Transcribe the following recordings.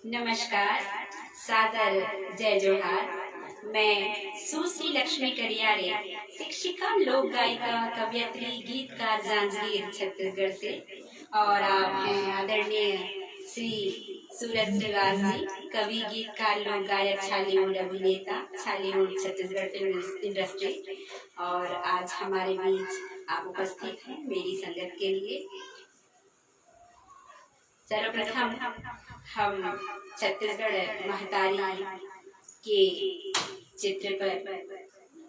नमस्कार, सादर जय जोहार। मैं सुश्री लक्ष्मी करियारे, शिक्षिका, लोक गायिका, कवयित्री, गीतकार, जांजगीर छत्तीसगढ़ से, और आप हैं आदरणीय श्री सूरज श्रीवास जी, कवि, गीतकार, लोक गायक, छालीवुड अभिनेता, छालीवुड छत्तीसगढ़ फिल्म इंडस्ट्री। और आज हमारे बीच आप उपस्थित हैं मेरी संगत के लिए। सर्वप्रथम हम छत्तीसगढ़ महतारी के चित्र पर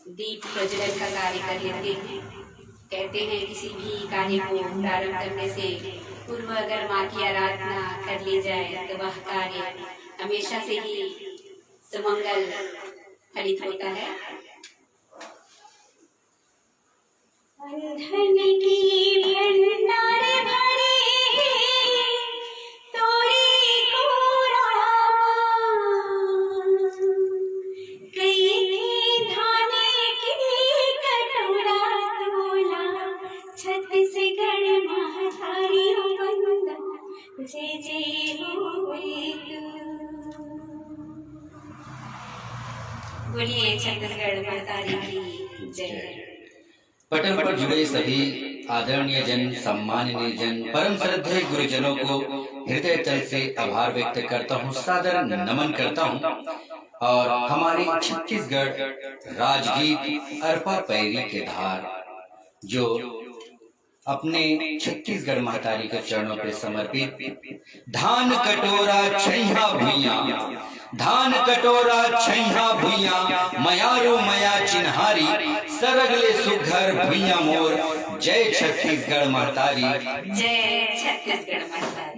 दीप प्रज्वलन का कार्य कर लेते हैं। कहते हैं किसी भी कार्य को प्रारंभ करने से पूर्व अगर माँ की आराधना कर ली जाए तो वह कार्य हमेशा से ही सुमंगल फलित होता है। अंधन की भंडार भरे जय जय बोलिए छत्तीसगढ़ महतारी की जय। पटल पर जुड़े सभी आदरणीय जन, सम्माननीय जन, परम श्रद्धेय गुरुजनों को हृदय तल से आभार व्यक्त करता हूँ, सादर नमन करता हूँ। और हमारी छत्तीसगढ़ राजगीत अरपा पैरी के धार जो अपने छत्तीसगढ़ महतारी के चरणों पे समर्पित। धान कटोरा छैया भुइया, धान कटोरा छैया भुइया, मयारो मया चिन्हारी, सरगले सुघर भुइया मोर, जय छत्तीसगढ़ महतारी, जय छत्तीसगढ़ महतारी।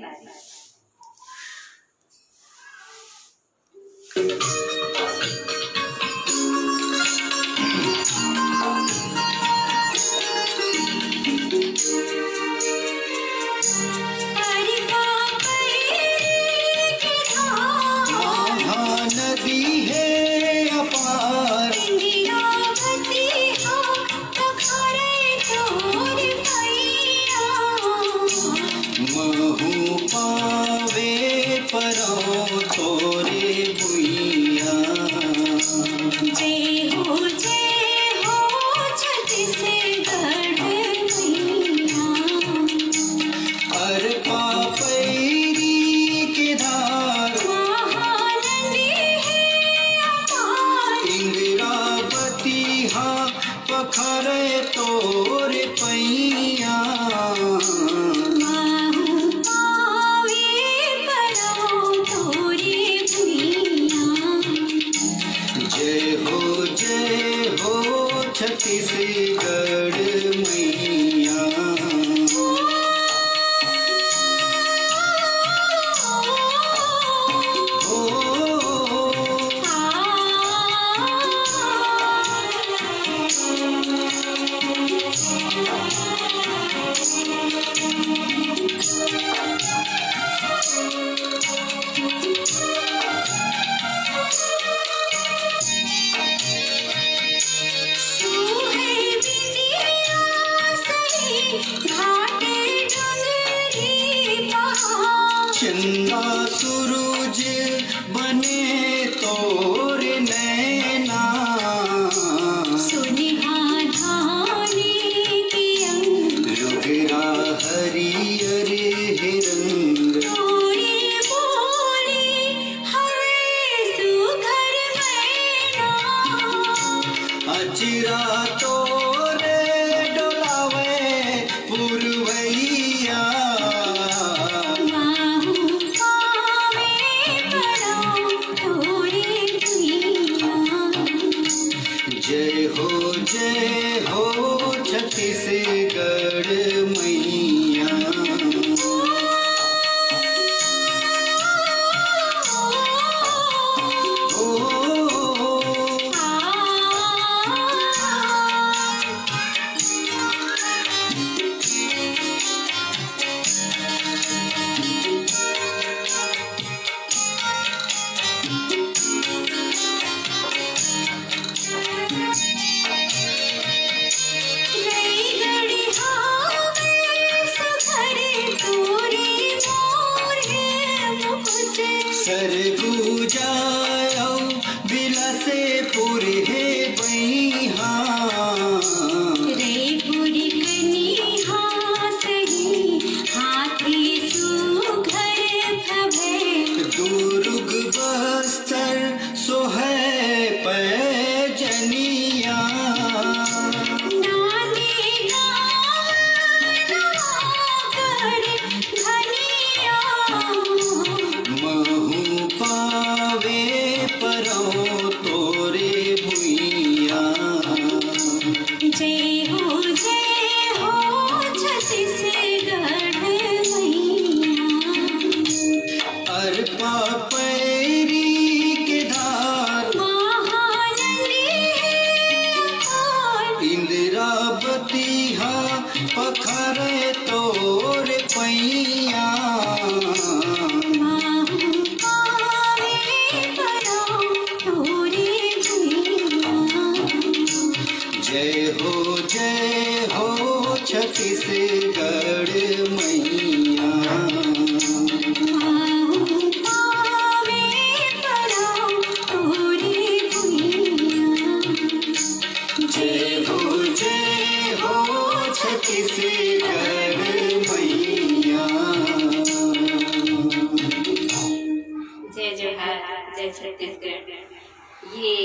ये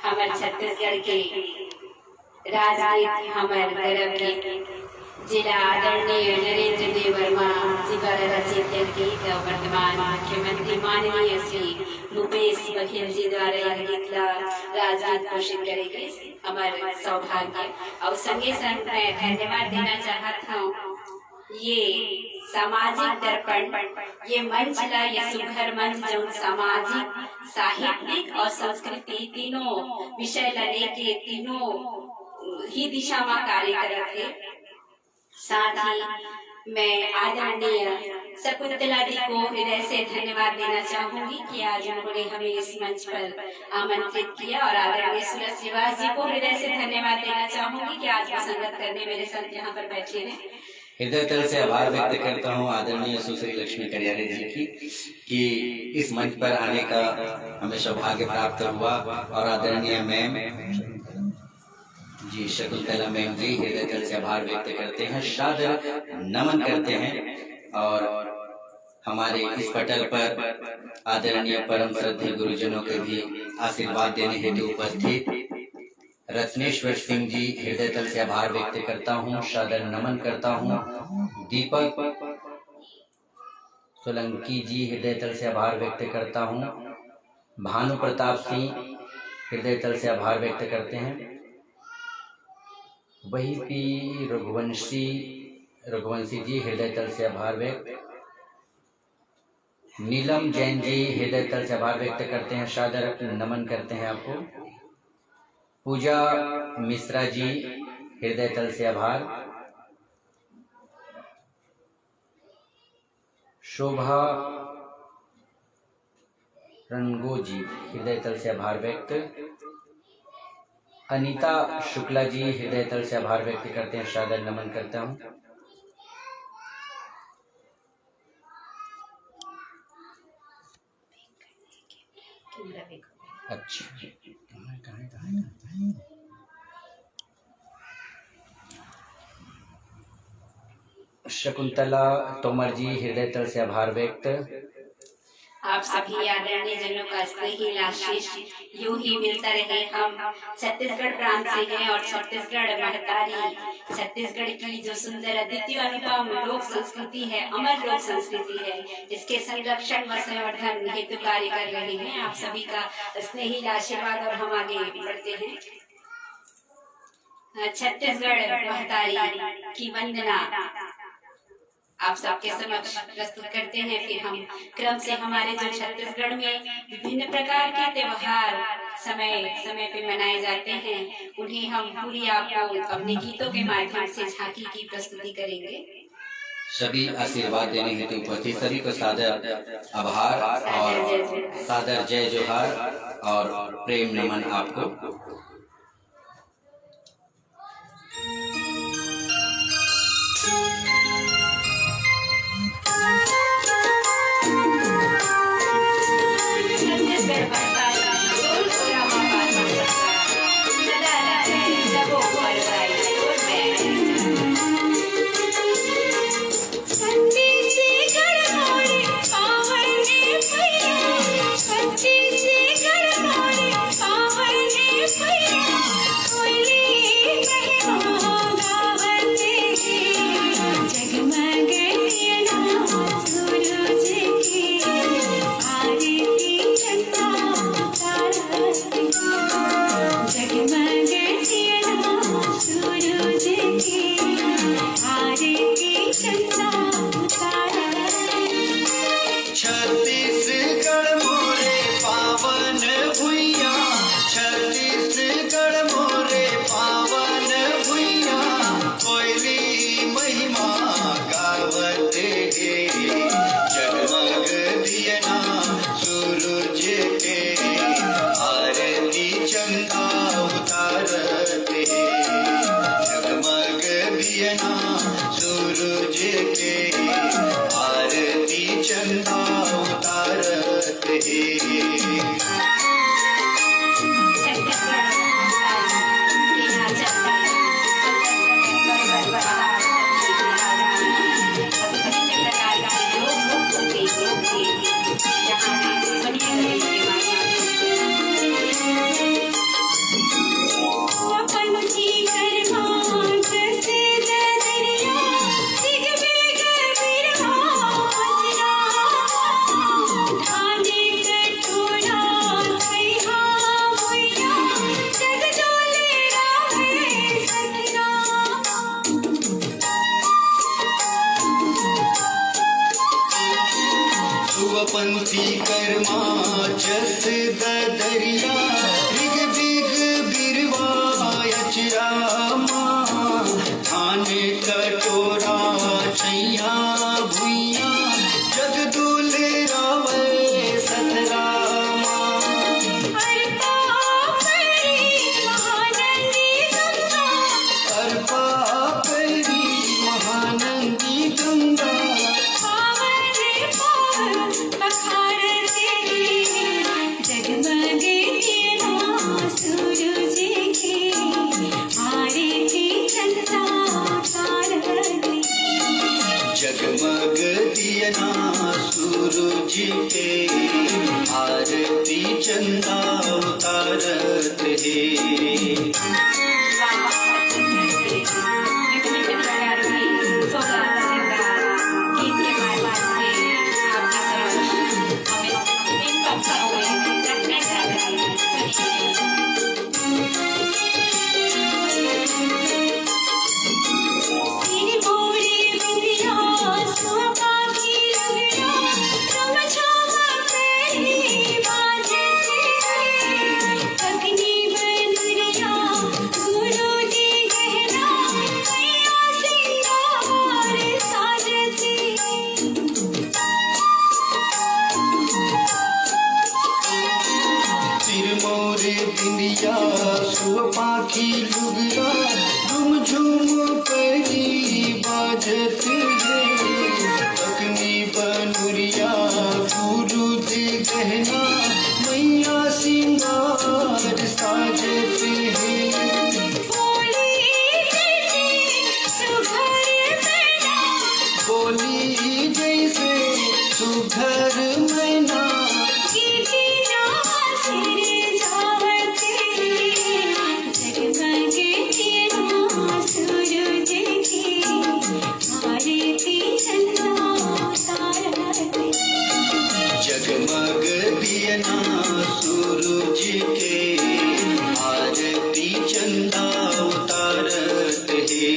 हमारे छत्तीसगढ़ के राजगीत हमारे गर्व के जिला आदरणीय नरेंद्र देव वर्मा जी द्वारा रचित यह गीत वर्तमान मुख्यमंत्री माननीय श्री भूपेश बघेल जी द्वारा यह गीत राजगीत घोषित करेंगे हमारे सौभाग्य और संगे संग मैं धन्यवाद देना चाहता हूँ ये सामाजिक दर्पण ये मंच ला ये सुघर मंच जो सामाजिक साहित्यिक और संस्कृति तीनों विषय ला लेके तीनों ही दिशा में कार्य कर रहे। साथ ही मैं आदरणीय शकुंतला दी को हृदय से धन्यवाद देना चाहूंगी कि आज उन्होंने हमें इस मंच पर आमंत्रित किया और आदरणीय सूरज श्रीवास जी को हृदय से धन्यवाद देना चाहूंगी कि आज वो संगत करने मेरे साथ यहाँ पर बैठे हैं। हृदय तल से आभार व्यक्त करता हूँ आदरणीय सुश्री लक्ष्मी करियारे जी की कि इस मंच पर आने का हमें सौभाग्य प्राप्त हुआ और आदरणीय मैम जी शकुंतला मैम जी हृदय तल से आभार व्यक्त करते हैं, सादर नमन करते हैं और हमारे इस पटल पर आदरणीय परम श्रद्धेय गुरुजनों के भी आशीर्वाद देने हेतु उपस्थित रत्नेश्वर सिंह जी हृदय तल से आभार व्यक्त करता हूँ, सादर नमन करता हूँ। दीपक सोलंकी जी हृदय तल से आभार व्यक्त करता हूँ। भानु प्रताप सिंह हृदय तल से आभार व्यक्त करते हैं। वही पी रघुवंशी जी हृदय तल से आभार व्यक्त। नीलम जैन जी हृदय तल से आभार व्यक्त करते हैं, सादर नमन करते हैं आपको। पूजा मिश्रा जी हृदय तल से आभार। शोभा रंगो जी हृदय तल से आभार व्यक्त। अनीता शुक्ला जी हृदय तल से आभार व्यक्त करते हैं, सादर नमन करता हूँ। अच्छा शकुंतला तोमर जी हृदय तल से आभार व्यक्त। आप सभी आदरणीय जनों का स्नेही आशीष यूं ही मिलता रहे। हम छत्तीसगढ़ प्रांत से हैं और छत्तीसगढ़ महतारी छत्तीसगढ़ की जो सुंदर अद्वितीय अनुपम लोक संस्कृति है, अमर लोक संस्कृति है, इसके संरक्षण व संवर्धन हेतु कार्य कर रहे हैं। आप सभी का स्नेही आशीर्वाद और हम आगे बढ़ते हैं। छत्तीसगढ़ महतारी की वंदना आप सबके समक्ष प्रस्तुत करते हैं। फिर हम क्रम से हमारे जो छत्तीसगढ़ में विभिन्न प्रकार के त्योहार समय समय पे मनाए जाते हैं, उन्हें हम पूरी आपको अपने गीतों के माध्यम से झांकी की प्रस्तुति करेंगे। सभी आशीर्वाद देने हेतु उपस्थित सभी को सादर आभार और सादर जय जोहार और प्रेम नमन आपको। Hey! पंथी कर्मा जस दरिया ऋग बिग बिरवायच रामा थान कटोरा छैया भुइया जगदूल रावै सतरामा अर्पा करी महानंदी गंगा अर्पा करी महानंदी गंगा पावन पावन पखारती जगमगे तेरा सूरज के आरती चंदा तारती जगमग दियना सूरज के आरती चंदा उतारत है। बिंदिया सुपाखी लुगरा झुम झुम परी बाजत है अग्नि बनुरिया गुरु दे गहना मैया सिंगार साजत है बोली जैसे सुघर मैना जगमग दियना सूरज के आरती चंदा उतारत है।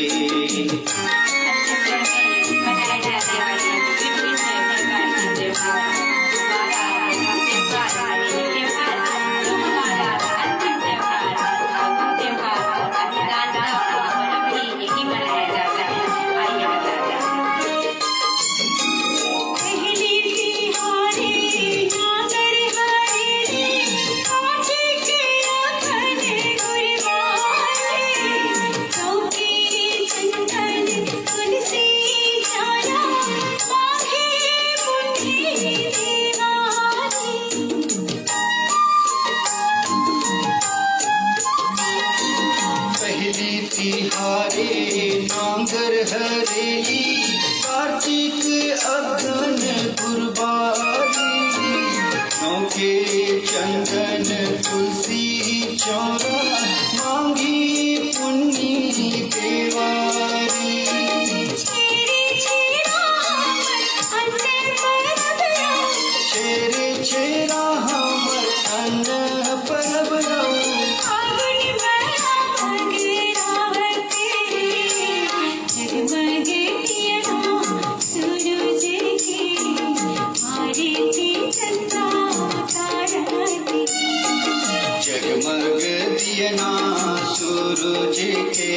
तिहारे नांगर हरेली कार्तिक अगन गुरबारी नौके चंदन तुलसी चौरा मांगी पुन्नी देवारी छेरे छेरा हमर अन्न परब जगमग दियना सूरज के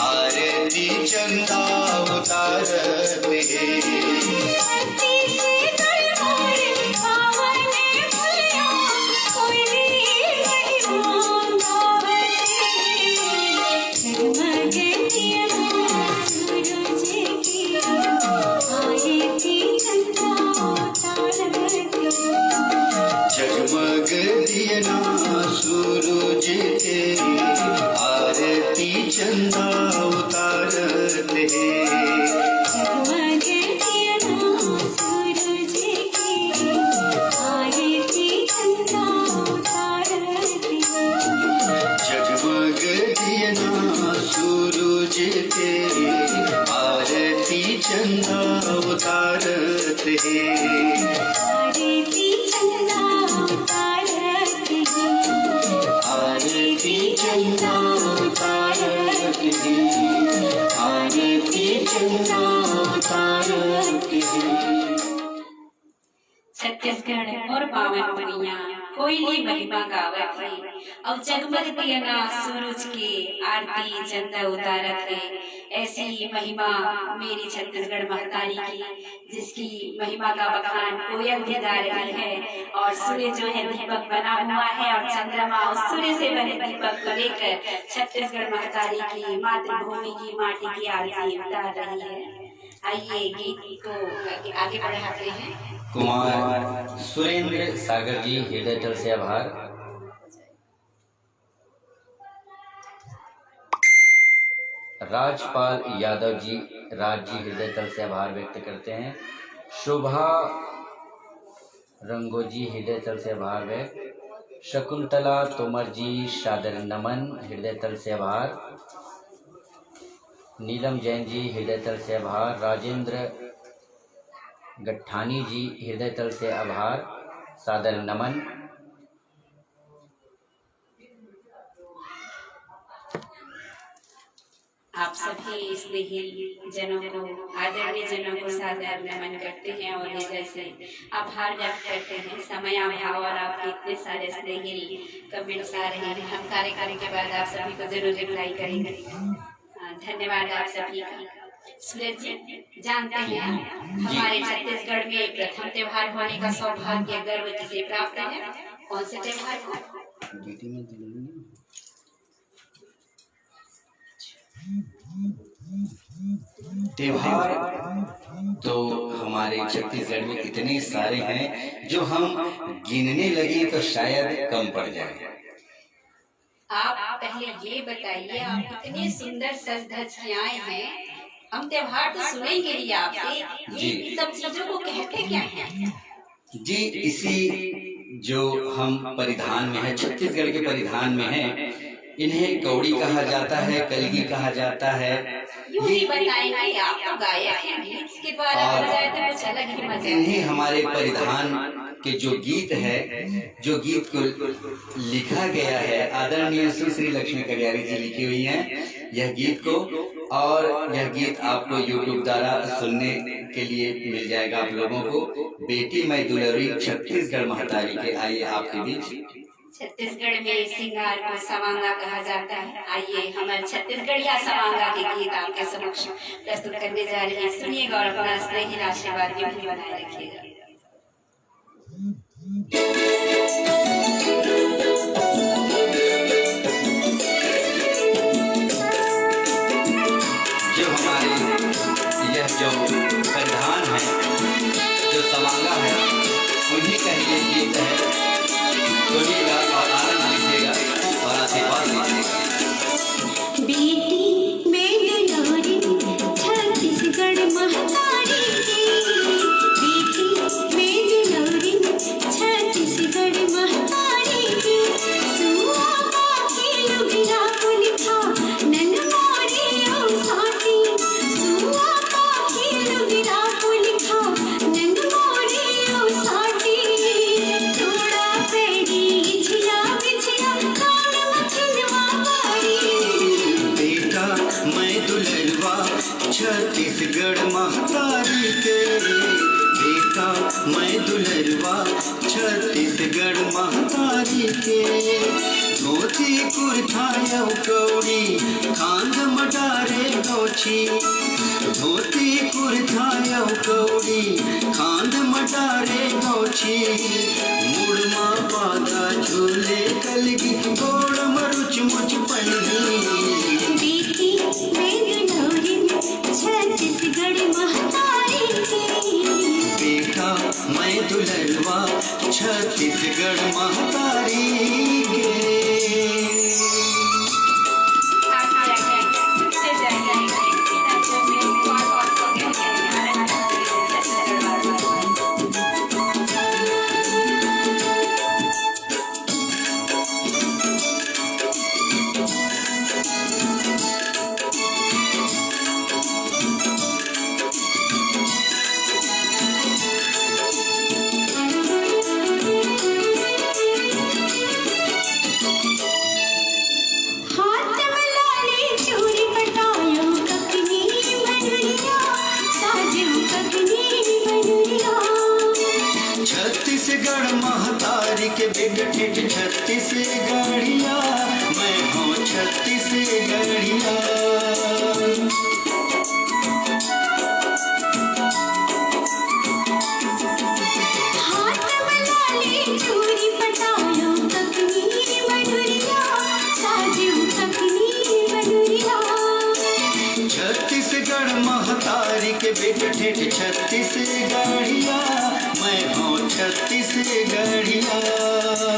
आरती चंदा उतारत है। जगमग दियना सूरज के आरती चंदा उतारत है। जगमग दियना सूरज की आरती चंदा उतारत है। जगमग दियना सूरज के आरती चंदा उतारत है। आरती चंदा उतारत है। आरती चंदा उतारत है। आरती चंदा उतारत है। छत्तीसगढ़ और पावन पुरिया कोयली महिमा गावत है और जगमग दियना सूरज के आरती चंदा उतारत है। ऐसी महिमा मेरी छत्तीसगढ़ महतारी की, जिसकी महिमा का बखान कोयल भी गा रही है। और सूर्य जो है दीपक बना हुआ है और चंद्रमा उस सूर्य से बने दीपक को लेकर छत्तीसगढ़ महतारी की मातृभूमि की माटी की आरती उतार रही है। आइए गीत को आगे बढ़ाते हैं। कुमार सुरेंद्र सागर जी हृदय तल से आभार। राजपाल यादव जी राज जी हृदय तल से आभार व्यक्त करते हैं। शोभा रंगो जी हृदय तल से आभार व्यक्त। शकुंतला तोमर जी सादर नमन हृदय तल से आभार। नीलम जैन जी हृदय तल से आभार। राजेंद्र गट्ठानी जी हृदय तल से आभार सादर नमन। आप सभी स्नेही जनों को, आदरणीय जनों को सादर नमन करते हैं और हृदय से आभार व्यक्त करते हैं। समय अभाव और आपके इतने सारे स्नेही कमेंट्स आ रहे हैं, हम कार्यक्रम के बाद आप सभी को जरूर रिप्लाई करेंगे। धन्यवाद आप सभी का। सूरज जी, जानते हैं हमारे छत्तीसगढ़ में प्रथम त्योहार होने का सौभाग्य गर्व किसे प्राप्त है? कौन से त्योहार को? त्योहार तो हमारे छत्तीसगढ़ में इतने सारे हैं जो हम गिनने लगे तो शायद कम पड़ जाए। आप पहले ये बताइए, आप इतने सुंदर सज धज के आए हैं, हम त्योहार तो सुनेंगे ही आपसे, ये सब चीजों को कहते क्या हैं? जी, इसी जो हम परिधान में है, छत्तीसगढ़ के परिधान में है, इन्हें कौड़ी कहा जाता है, कलगी कहा जाता है। यूं ही बताएंगे, आप तो गायक हैं, गीत के द्वारा बजाए तो कुछ अलग ही मजा है। इन्हें हमारे परिधान के जो गीत है, जो गीत को लिखा गया है, आदरणीय सुश्री लक्ष्मी करियारी जी लिखी हुई हैं यह गीत को, और यह गीत आपको यूट्यूब द्वारा सुनने के लिए मिल जाएगा आप लोगों को। बेटी मैं दुलरी छत्तीसगढ़ महतारी के, आइए आपके बीच। छत्तीसगढ़ में सिंगार को सवांगा कहा जाता है। आइए हमारे छत्तीसगढ़िया सवांगा के गीत आपके समक्ष प्रस्तुत करने जा रहे हैं। सुनिएगा और अपना स्नेही आशीर्वाद यूं ही बनाए रखिएगा। जो हमारे यह जो परिधान है, जो सवांगा है, उन्हीं का ये गीत है। सुनिएगा और आनंद लीजिएगा और आशीर्वाद लीजिएगा। बेटी मैं दुलारी छत्तीसगढ़ महतारी की, बेटी मैं दुलारी छत्तीसगढ़ महतारी की, सुआ पाखी लुगिया को लिखा नन मोरे ओ साथी, सुआ पाखी लुगिया को लिखा नन मोरे ओ साथी, थोड़ा पेड़ी झिया बिछिया कान मछिनवा पारी। बेटा मैं दुलरवा छत्तीसगढ़ महतारी के, बेटा मैं दुलरवा छत्तीसगढ़ महतारी के, धोती कुर्ता यौ कौड़ी खांद मडारे गौछी, धोती कुर्ता यौ कौड़ी खांद मडारे गौछी, मुड़मा पादा झूले कलगी गोड़ मरुच मुच पन्नी। बेटी मैं दुलारी छत्तीसगढ़ महतारी की, बेटा मैं दुलरवा छत्तीसगढ़ महतारी के। के बिगठित छत्तीसगढ़िया, मैं हूँ छत्तीसगढ़िया। हाथ मलाले चूड़ी पटायो तकनीर मधुरिया, साजू तकनीर मधुरिया। छत्तीसगढ़ महतारी के बिगठित छत्तीसगढ़िया, मैं हूँ छत्तीसगढ़िया।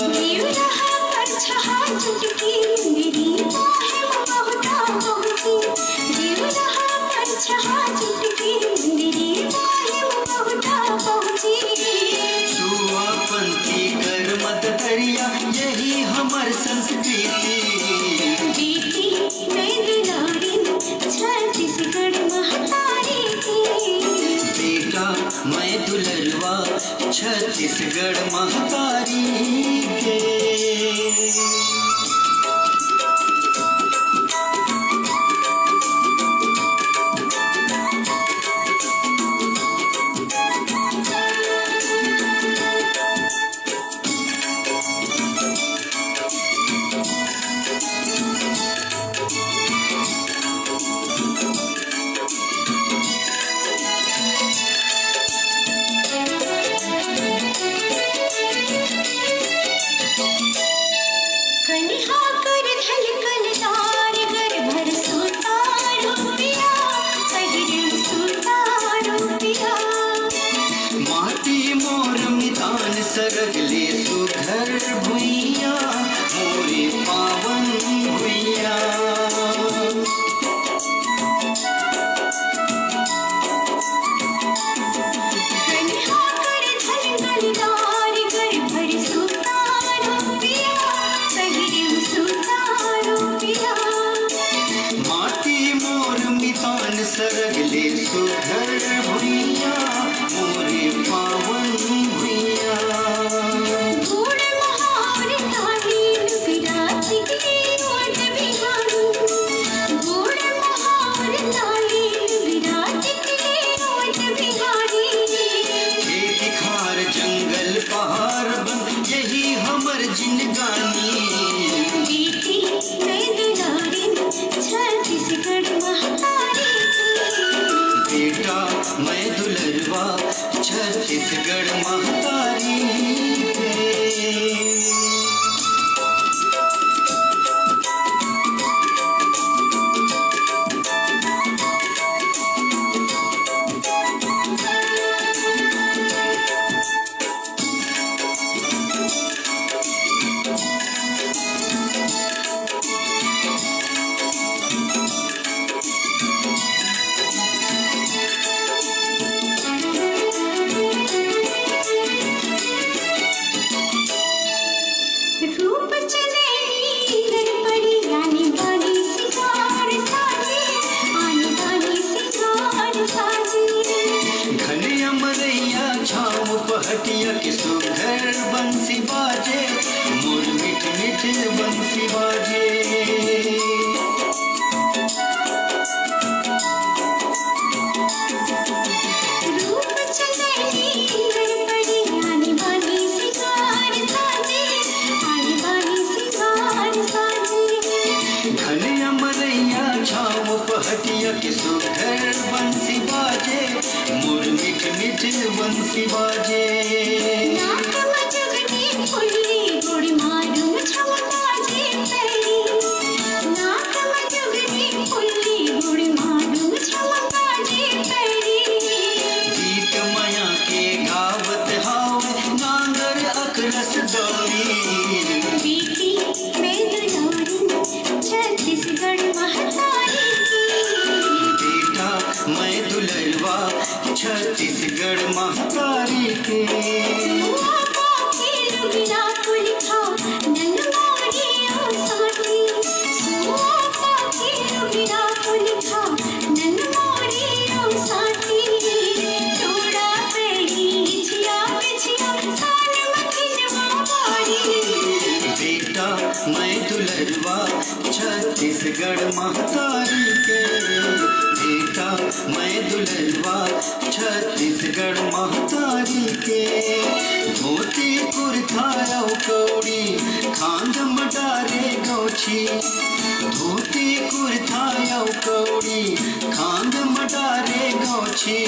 देव रहा पर छहा चुटकी मेरी बाहें बहुता बहुती, देव रहा पर छहा चुटकी मेरी बाहें बहुता बहुती। सुआपंथी कर मत दरिया, यही हमर संस्कृति। बेटी मैं दुलारी छत्तीसगढ़ महतारी की, बेटा मैं दुलरवा छत्तीसगढ़ महतारी के। कन्हा कर झलकलदार घर भर सुतारो पिया, पहिरन सुतारो पिया। माटी मोर मितान सरगले सुघर भुइया, मोरे पावन भुइया। कन्हा कर झलकलदार घर भर सुतारो पिया, पहिरन सुतारो पिया। माटी मोर मितान सरगले सुघर भुइया, मोरे पावन भुइया। गुड़ महावर तालील विराती के ओट बिहारी, गुड़ महावर तालील विराती के ओट बिहारी। खेती खार जंगल पहाड़ बन, यही हमर जिंदगानी। बेटी मैं दुलारी छत्तीसगढ़ महतारी की, बेटा मैं दुलरवा छत्तीसगढ़ महतारी के। रूप चलेली नर परी रानी बानी सिंगार साजे, आनी बानी सिंगार साजे। घने अमरैया छाँव पहटिया के सुघर बंसी बाजे, मोर मिठ मिठ बंसी बाजे। रूप चलेली नर परी रानी बानी सिंगार साजे, आनी बानी सिंगार साजे। घने अमरैया छाँव पहटिया के सुघर बंसी बाजे, मोर मिठ मिठ बंसी बाजे। नाक मजुगनी फुल्ली गुड़ मारूं छमका जे पैरी, नाक मजुगनी फुल्ली गुड़ मारूं छमका जे पैरी। गीत माया के गावत हाव, नांगर अकरस दौरी। बेटी मैं दुलारी छत्तीसगढ़ महतारी की, बेटा मैं दुलरवा छत्तीसगढ़ महतारी के। सुआ पाखी लुगिरा कुलिखा नन मोरियो साथी, सुआ पाखी लुगिरा कुलिखा नन मोरियो साथी। तोड़ा पेड़ी छिया बिछिया कान मखिनवा बारी, बेटा मैं दुलरवा छत्तीसगढ़ महतारी के। बेटा मैं दुलरवा छत्तीसगढ़ महतारी के। धोती कुर्ता कुर्ता कौड़ी खांद मडारे गौछी धोती कुर्ता कौड़ी खांद मडारे गौछी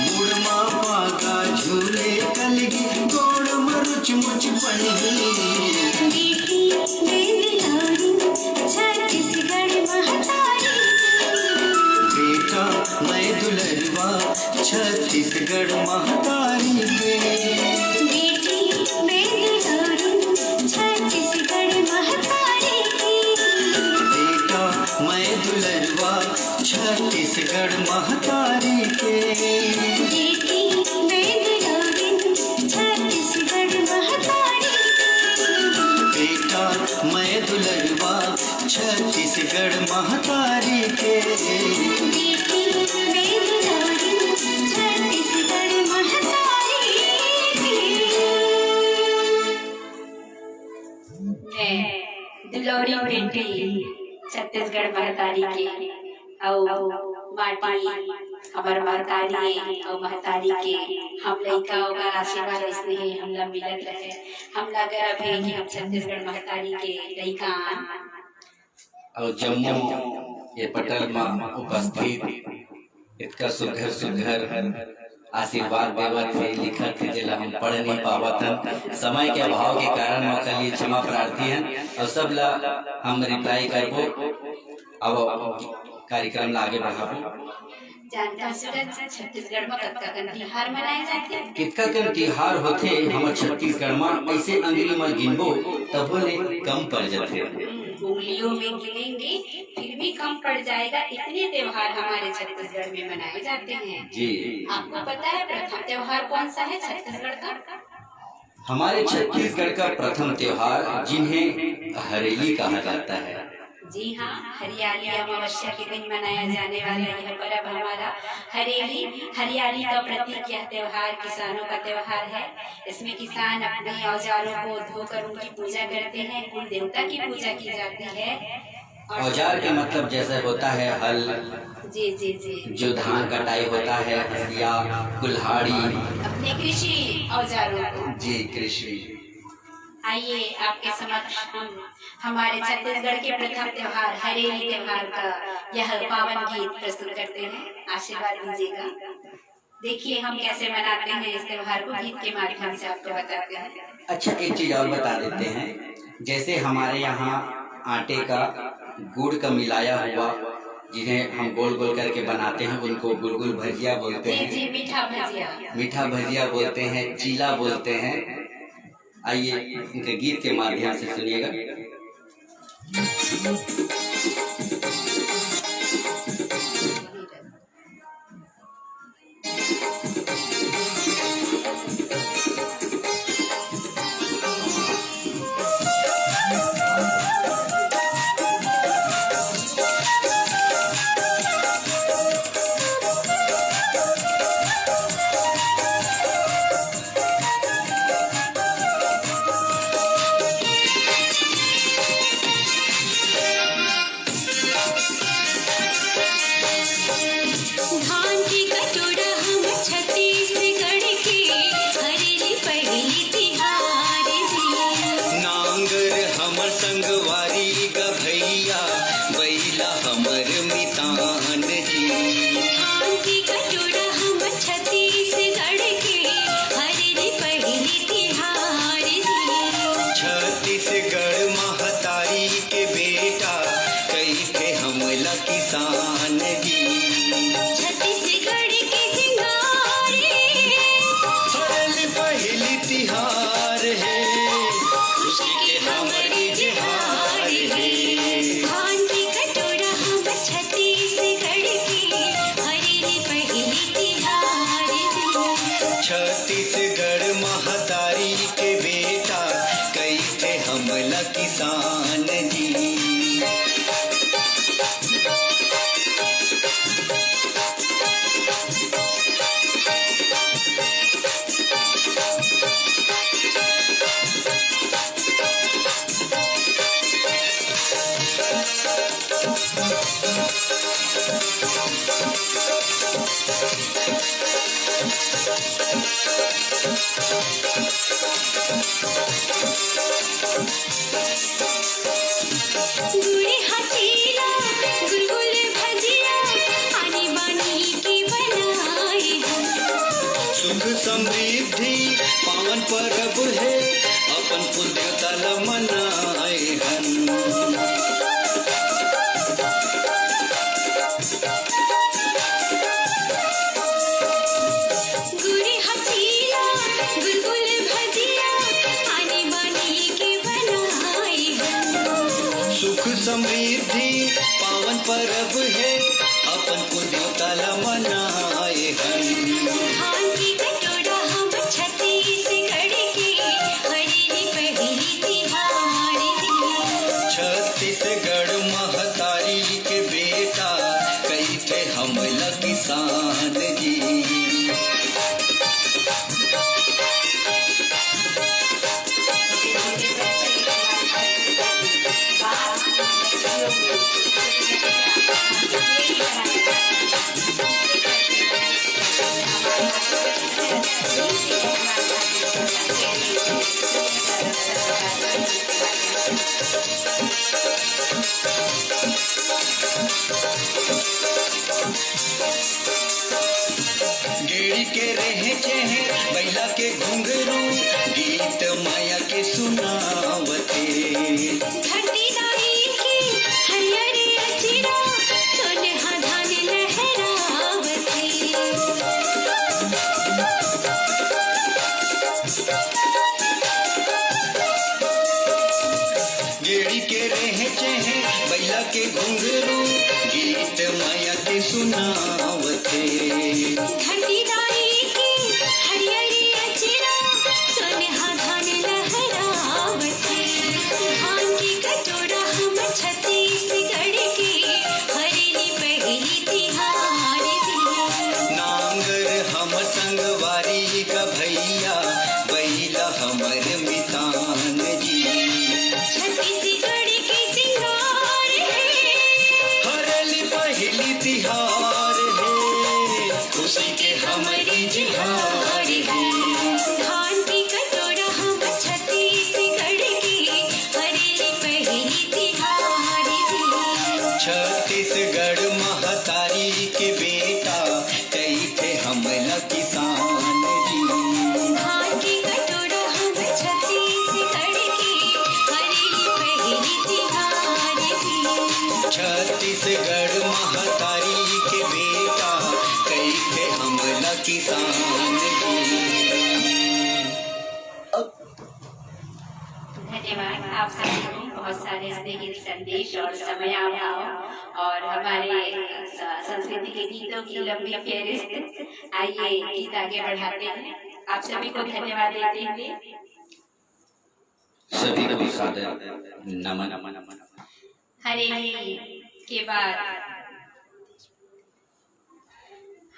मुड़मा पागा झूले कलगी गोड़ मरुच मुच पड़गी बेटी बेदलारी छत्तीसगढ़ महतारी बेटा मैं दुलरवा छत्तीसगढ़ महतारी के बेटी बेदलारी छत्तीसगढ़ महतारी बेटा मैं दुलरवा छत्तीसगढ़ महतारी के बेटी बेदलारी छत्तीसगढ़ महतारी बेटा मैं दुलरवा छत्तीसगढ़ महतारी के बेटी बेदलारी छत्तीसगढ़ महतारी मैं दुलौरी बेटी छत्तीसगढ़ महतारी के और माटी हमार महतारी और महतारी के हम लइका ओकर आशीर्वाद स्नेह हमला मिलत रहे। हमला गर्व है कि हम छत्तीसगढ़ महतारी के लइका और जम्मू ये पटल में उपस्थित इतना सुघर सुघर आशीर्वाद देवत थे लिखत थे जिला हम पढ़ नहीं पावत समय के अभाव के कारण मौका लिए क्षमा प्रार्थी हैं और सब ला हम रिप्लाई करबो अब कार्यक्रम ला आगे बढ़ाबो। जानता सूरज छत्तीसगढ़ में कतका कन तिहार मनाए जाते कितका कन तिहार होथे हमर छत्तीसगढ़ में ऐसे अंग्रेजी में गिनबो तब ले कम पड़ जाते उंगलियों में गिनेंगे फिर भी कम पड़ जाएगा। इतने त्योहार हमारे छत्तीसगढ़ में मनाए जाते हैं जी। आपको पता है प्रथम त्योहार कौन सा है छत्तीसगढ़ का? हमारे छत्तीसगढ़ का प्रथम त्योहार जिन्हें हरेली कहा जाता है। जी हाँ, हरियाली अमावस्या के दिन मनाया जाने वाला यह पर्व हमारा हरेली हरियाली का प्रतीक यह त्योहार किसानों का त्योहार है। इसमें किसान अपने औजारों को धोकर उनकी पूजा करते हैं। कुल देवता की पूजा की जाती है। औजार के मतलब जैसे होता है हल, जी जी जी, जो धान कटाई होता है, हसिया, कुल्हाड़ी, अपने कृषि औजारों को। जी कृषि। आइए आपके समक्ष हम हमारे छत्तीसगढ़ के प्रथम त्योहार हरेली त्योहार का यह पावन गीत प्रस्तुत करते हैं। आशीर्वाद दीजिएगा। देखिए हम कैसे मनाते हैं इस त्योहार को, गीत के माध्यम से आपको बताते हैं। अच्छा एक चीज और बता देते हैं, जैसे हमारे यहाँ आटे का गुड़ का मिलाया हुआ जिन्हें हम गोल गोल करके बनाते हैं उनको गुलगुल भजिया बोलते जी जी, हैं। मीठा भजिया। मीठा भजिया बोलते हैं, चीला बोलते हैं। आइए इनके गीत के माध्यम से सुनिएगा। धान की कटोरा हम छत्तीसगढ़ के हरेली पहली तिहार जी नांगर हमर संगवारी गभैया बैला हमर मितान जी धान की कटोरा हम छत्तीसगढ़ के हरेली पहली तिहार जी छत्तीसगढ़ महतारी के बेटा कई थे हमला किसान जी छत्तीसगढ़ के सिंगारे हरेली पहली तिहार है खुशी के हमारी जिहार है धान की कटोरा हम छत्तीसगढ़ के हरेली पहली तिहार जी छत्तीसगढ़ महतारी के बेटा कई थे हमला किसान जी समृद्धि पावन परब है अपन कुल देवता ला मनाए हन। गुड़ी हसीला गुलगुल भजिया आने बानी के बनाए हैं। सुख समृद्धि पावन परब है अपन कुल देवता ला मनाए हन। धान की कटोरा हम छत्तीसगढ़ के हरेली पहली तिहार दी। छत्तीसगढ़ महतारी के बेटा कई थे हमला किसान जी। गेड़ी के रहे चहे बैला के घुंघरू गीत माया के सुनावते। धरती दाई की हरियर अचरा सोनहा धान लहरावते। गेड़ी के रहे चहे बैला के घुंघरू गीत माया के सुनावते। धरती दाई की हरियर अचरा सोनहा धान लहरावते। धान की कटोरा हम छत्तीसगढ़ के हरेली पहली तिहार दी। नांगर हम संगवारी का भैया बैला हमर मितान जी। छत्तीसगढ़ के सिंगार है हरेली पहली तिहार है खुशी के हमारी जिहार है। धान की कटोरा हम छत्तीसगढ़ के हरेली पहली तिहार दी। छत्तीसगढ़ महतारी के बेटा कई थे हमला किसान जी। धान की कटोरा हम छत्तीसगढ़ के हरेली पहली तिहार दी। छत्तीसगढ़ महतारी के बेटा कई थे हमला किसान जी। धन्यवाद आप सभी को बहुत सारे स्नेहित संदेश और समय अभाव और हमारे संस्कृति के गीतों की लंबी फेहरिस्त। आइए गीत आगे बढ़ाते हैं। आप सभी को धन्यवाद देते हुए सभी को सादर नमन। हरेली के बाद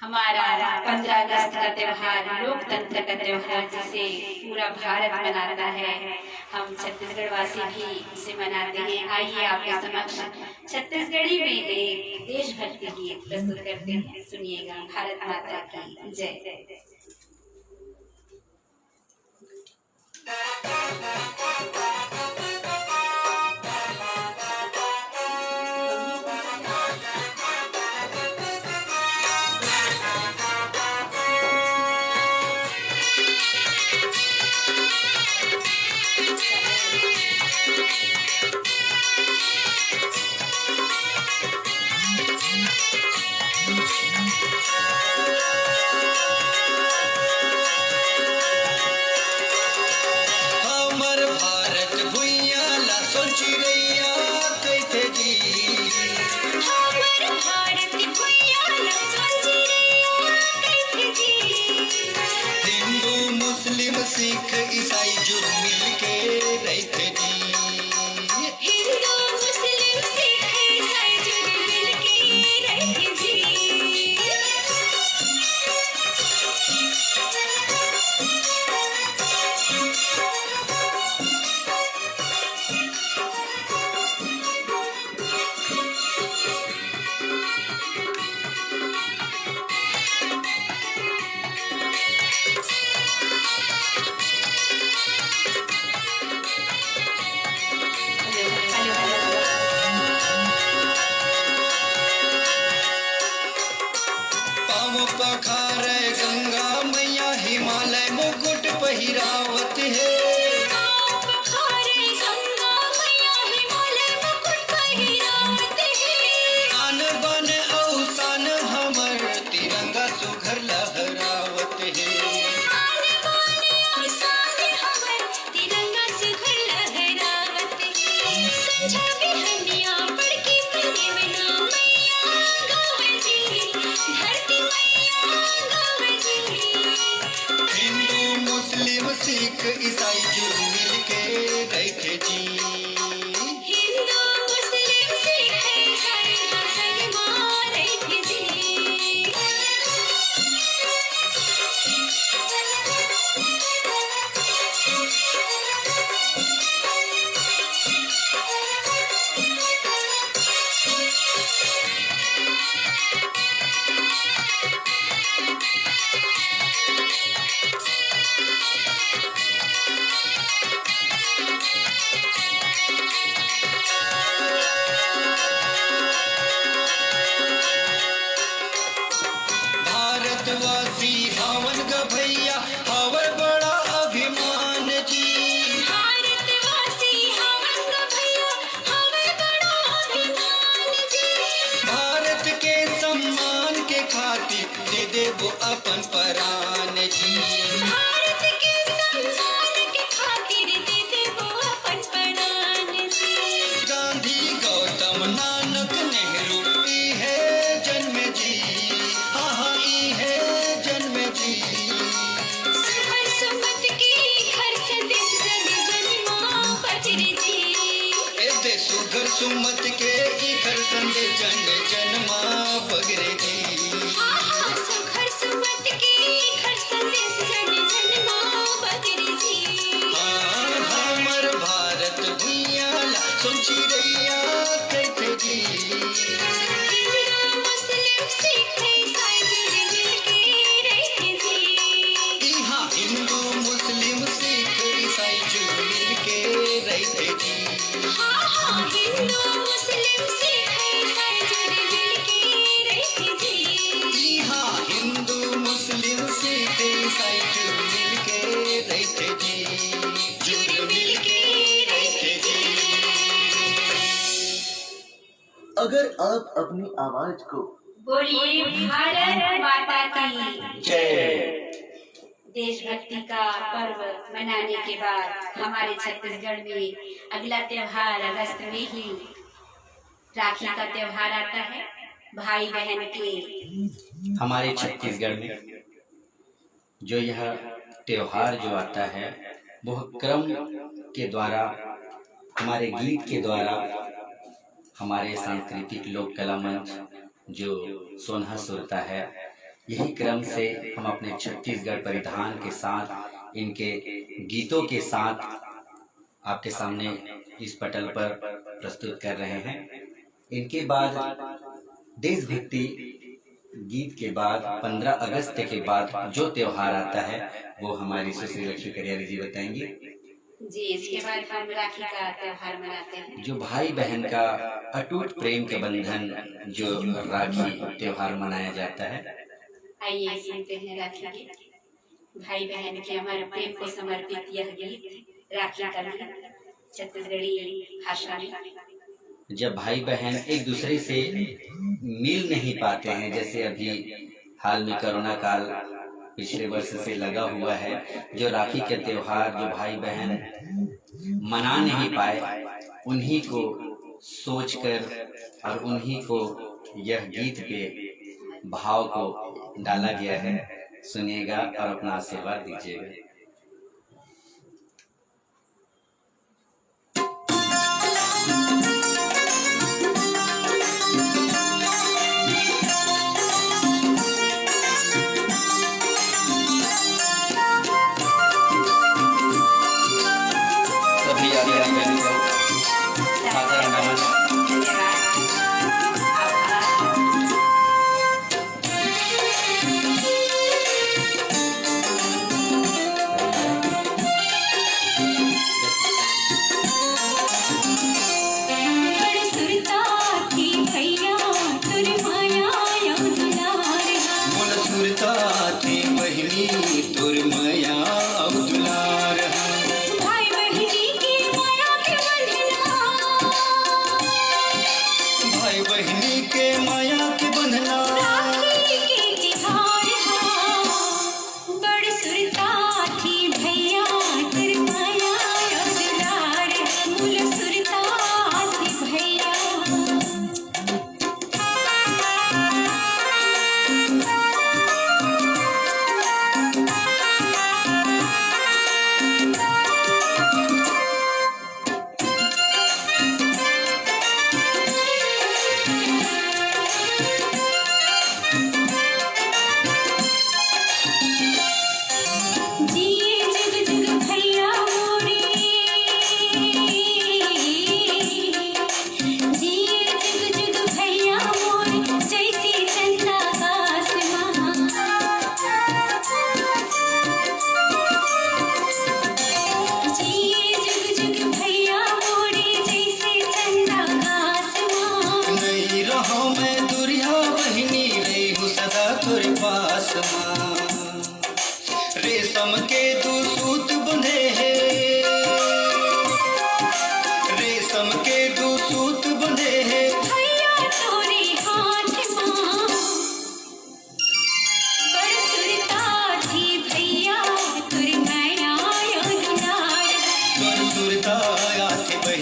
हमारा 15 अगस्त का त्योहार लोकतंत्र का त्योहार जिसे पूरा भारत मनाता है, हम छत्तीसगढ़ वासी भी इसे मनाते हैं। आइए आपके समक्ष छत्तीसगढ़ी में एक देशभक्ति गीत प्रस्तुत करते हैं। सुनिएगा। भारत माता की जय। हमर भारत भुइया ला सोचिरैया कैथे जी। हमर भारत भुइया ला सोचिरैया कैथे जी। हिंदू मुस्लिम सिख ईसाई जुड़ मिल के रहते जी। हिंदू मुस्लिम सिख ईसाई जुड़ मिल के रहते जी। मुकुट पहिरावत है। आप खारे गंगा मैया हिमालय मुकुट पहिरावत है। आन बन औसान हमर तिरंगा सुघर लहरावत है। आने बाने और साथे हमर तिरंगा सुघर लहरावत है। संझा बिहनिया पड़की पदेवना मैया गावे जी, धरती मैया गावे जी। हिंदू मुस्लिम सिख ईसाई जुड़ मिल के रखे जी। हिंदू मुस्लिम सिख ईसाई हसन मारे जी। भारतवासी हवन ग भैया हवर बड़ा अभिमान जी। भारतवासी हवन ग भैया हवे बड़ा अभिमान जी। भारत के सम्मान के खातिर दे देबो अपन प्राण जी। भारत के सम्मान के खातिर दे देबो अपन प्राण जी। गांधी गौतम नानक नेहरू ई है जन्म जी। हाँ हाँ ई है जन्म जी। सुहर सुमत की घर संदेश जन जन्मा बजरे जी। ए दे सुघर सुमत के ई घर संदे जन जन्मा बगरे जी। आहा सुहर सुमत की घर संदेश जन जन्मा बजरे जी। हाँ हमर भारत भुइया ला सोची रैया कहते जी। हिंदू मुस्लिम सिख ईसाई जुड़ मिल के रहते जी। यहाँ हिंदू मुस्लिम सिख ईसाई जुड़ मिल के रहते जी। हाँ हिंदू मुस्लिम सिख ईसाई जुड़ मिल के रहते जी। यहाँ हिंदू मुस्लिम सिख ईसाई जुड़ मिल के रहते जी। जुड़ मिल के रहते जी। अगर आप अपनी आवाज को बोलिए भारत माता की जय। देशभक्ति का पर्व मनाने के बाद हमारे छत्तीसगढ़ में अगला त्योहार अगस्त में ही राखी का त्योहार आता है। भाई बहन के हमारे छत्तीसगढ़ में जो यह त्योहार जो आता है वह क्रम के द्वारा, हमारे गीत के द्वारा, हमारे सांस्कृतिक लोक कला मंच जो सोनहा सुरता है, यही क्रम से हम अपने छत्तीसगढ़ परिधान के साथ, इनके गीतों के साथ आपके सामने इस पटल पर प्रस्तुत कर रहे हैं। इनके बाद देशभक्ति गीत के बाद 15 अगस्त के बाद जो त्योहार आता है वो हमारी सुश्री लक्ष्मी करियारी जी बताएंगी। जी, इसके बाद हम राखी का त्योहार मनाते हैं। जो भाई बहन का अटूट प्रेम के बंधन जो राखी त्योहार मनाया जाता है। आइए सुनते हैं राखी गीत। भाई बहन के अमर प्रेम को समर्पित यह गीत राखी का गीत छत्तीसगढ़ी भाषा में। जब भाई बहन एक दूसरे से मिल नहीं पाते हैं, जैसे अभी हाल में कोरोना काल पिछले वर्ष से लगा हुआ है, जो राखी के त्योहार जो भाई बहन मना नहीं पाए, उन्हीं को सोचकर और उन्हीं को यह गीत पे भाव को डाला गया है। सुनिएगा और अपना आशीर्वाद दीजिएगा। सभी आदरणीय बहनों को सादर नमन।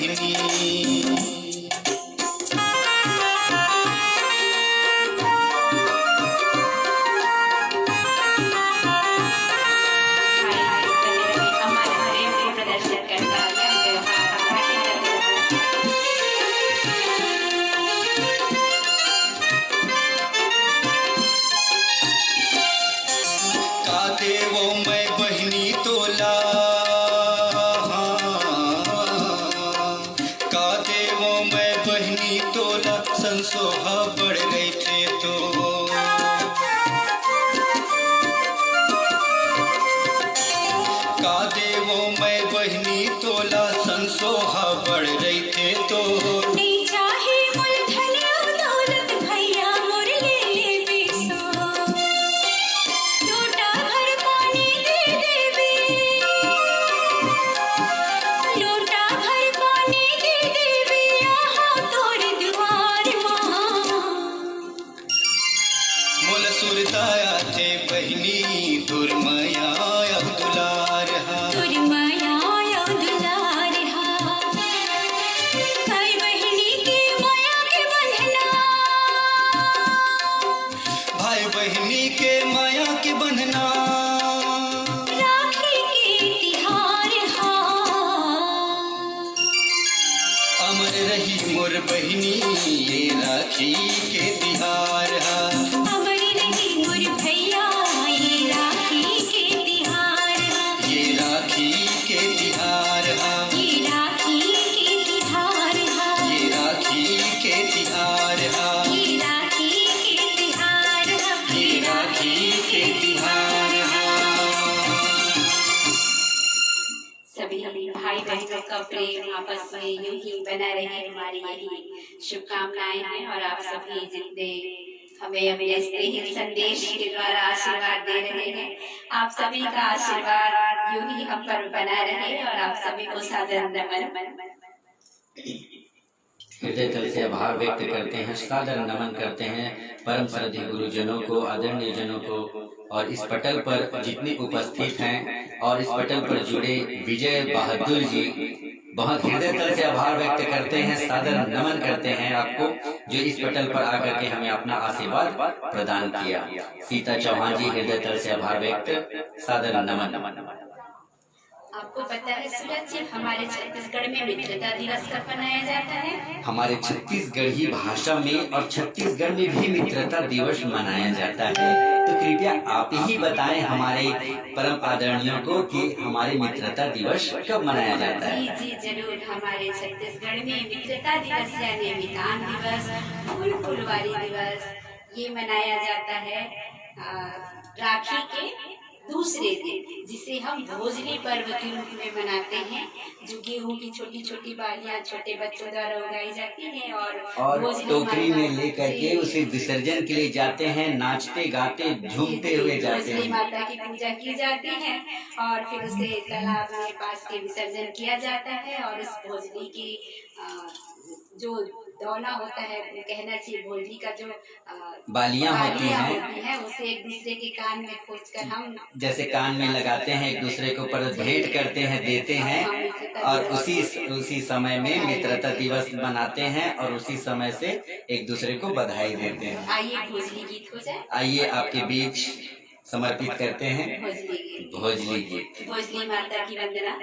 बहिनी हमारे प्रेम को प्रदर्शित करता यह त्योहार राखी का का देवो मैं बहिनी तोला का देवो मैं बहिनी तोला संसोहा बढ़ गई थे तो का देवो मैं बहिनी तोला संसोहा बढ़ रही थे तो नहीं चाहे मूलधन और दौलत भैया मोर ले ले बेसो लोटा भर पानी दे देवे लोटा भर पानी दे देवे यहाँ तोर द्वार माँ मोल सुरताया थे बहिनी दुर्मया अब दुलार हा तुर माया या दुलार हा भाई बहिनी की माया के बंधना भाई बहिनी के माया के बंधना राखी के तिहार हा अमर रही मोर बहिनी ये राखी के तिहार हा अमर रही मोर भैया ये राखी के तिहार हा ये राखी के तिहार हा ये राखी के तिहार हा ये राखी के तिहार हा ये राखी के तिहार हा ये राखी के तिहार हा सभी भाई बहनों का प्रेम आपस में यूं ही बना रहे हमारी यही शुभकामनाएं हैं और आप सभी जितने हमें अपने स्नेही संदेश के द्वारा आशीर्वाद दे रहे हैं आप सभी का आशीर्वाद यूं ही हम पर बना रहे और आप सभी को सादर नमन। हृदय तल से आभार व्यक्त करते हैं, सादर नमन करते हैं परम श्रद्धेय गुरुजनों को, आदरणीय जनों को और इस पटल पर जितने उपस्थित हैं और इस पटल पर जुड़े विजय बहादुर जी, बहुत हृदय तल से आभार व्यक्त करते हैं, सादर नमन करते हैं आपको जो इस पटल पर आकर के हमें अपना आशीर्वाद प्रदान किया। सीता चौहान जी हृदय तल से आभार व्यक्त, सादर नमन। आपको पता है सूरज जी हमारे छत्तीसगढ़ में मित्रता दिवस कब मनाया जाता है? हमारे छत्तीसगढ़ी भाषा में और छत्तीसगढ़ में भी मित्रता दिवस मनाया जाता है, तो कृपया आप ही बताएं हमारे परम आदरणीयों को कि हमारे मित्रता दिवस कब मनाया जाता है। जी जरूर, हमारे छत्तीसगढ़ में मित्रता दिवस यानी मितान दिवस, फूल फुलवारी दिवस ये मनाया जाता है राखी के दूसरे दिन, जिसे हम भोजली पर्व के रूप में मनाते हैं, जो गेहूं की छोटी छोटी बालियां छोटे बच्चों द्वारा उगाई जाती हैं और भोजली टोकरी माता- में लेकर के जी, उसे विसर्जन के लिए जाते हैं, नाचते गाते झूमते हुए जाते भोजली हैं। माता की पूजा की जाती है और फिर उसे तालाब में पास के विसर्जन किया जाता है और उस भोजली की जो दौना होता है, कहना चाहिए भोजली का जो बालियां होती हैं, उसे एक दूसरे के कान में खोजकर हम जैसे कान में लगाते हैं, एक दूसरे को पर भेंट करते हैं, देते हैं और उसी समय में मित्रता दिवस मनाते हैं और उसी समय से एक दूसरे को बधाई देते हैं। आइए भोजली गीत हो जाए। आइए आपके बीच समर्पित करते हैं भोजली गीत, भोजली गीत। भोजली माता की वंदना।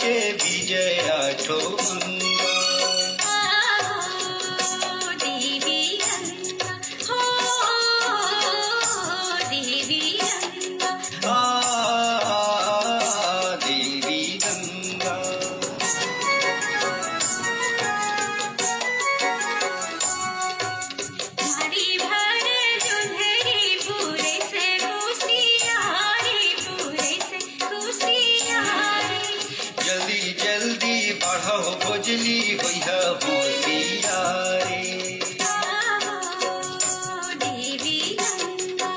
बजे विजया ठोंगा। देवी गंगा हो देवी गंगा देवी गंगा। मारी भर दुधरी पूरे से खुशियारी पूरे से खुशियारी जल्दी जल्दी बढ़ो भोजली होइहा होशियारी। देवी गंगा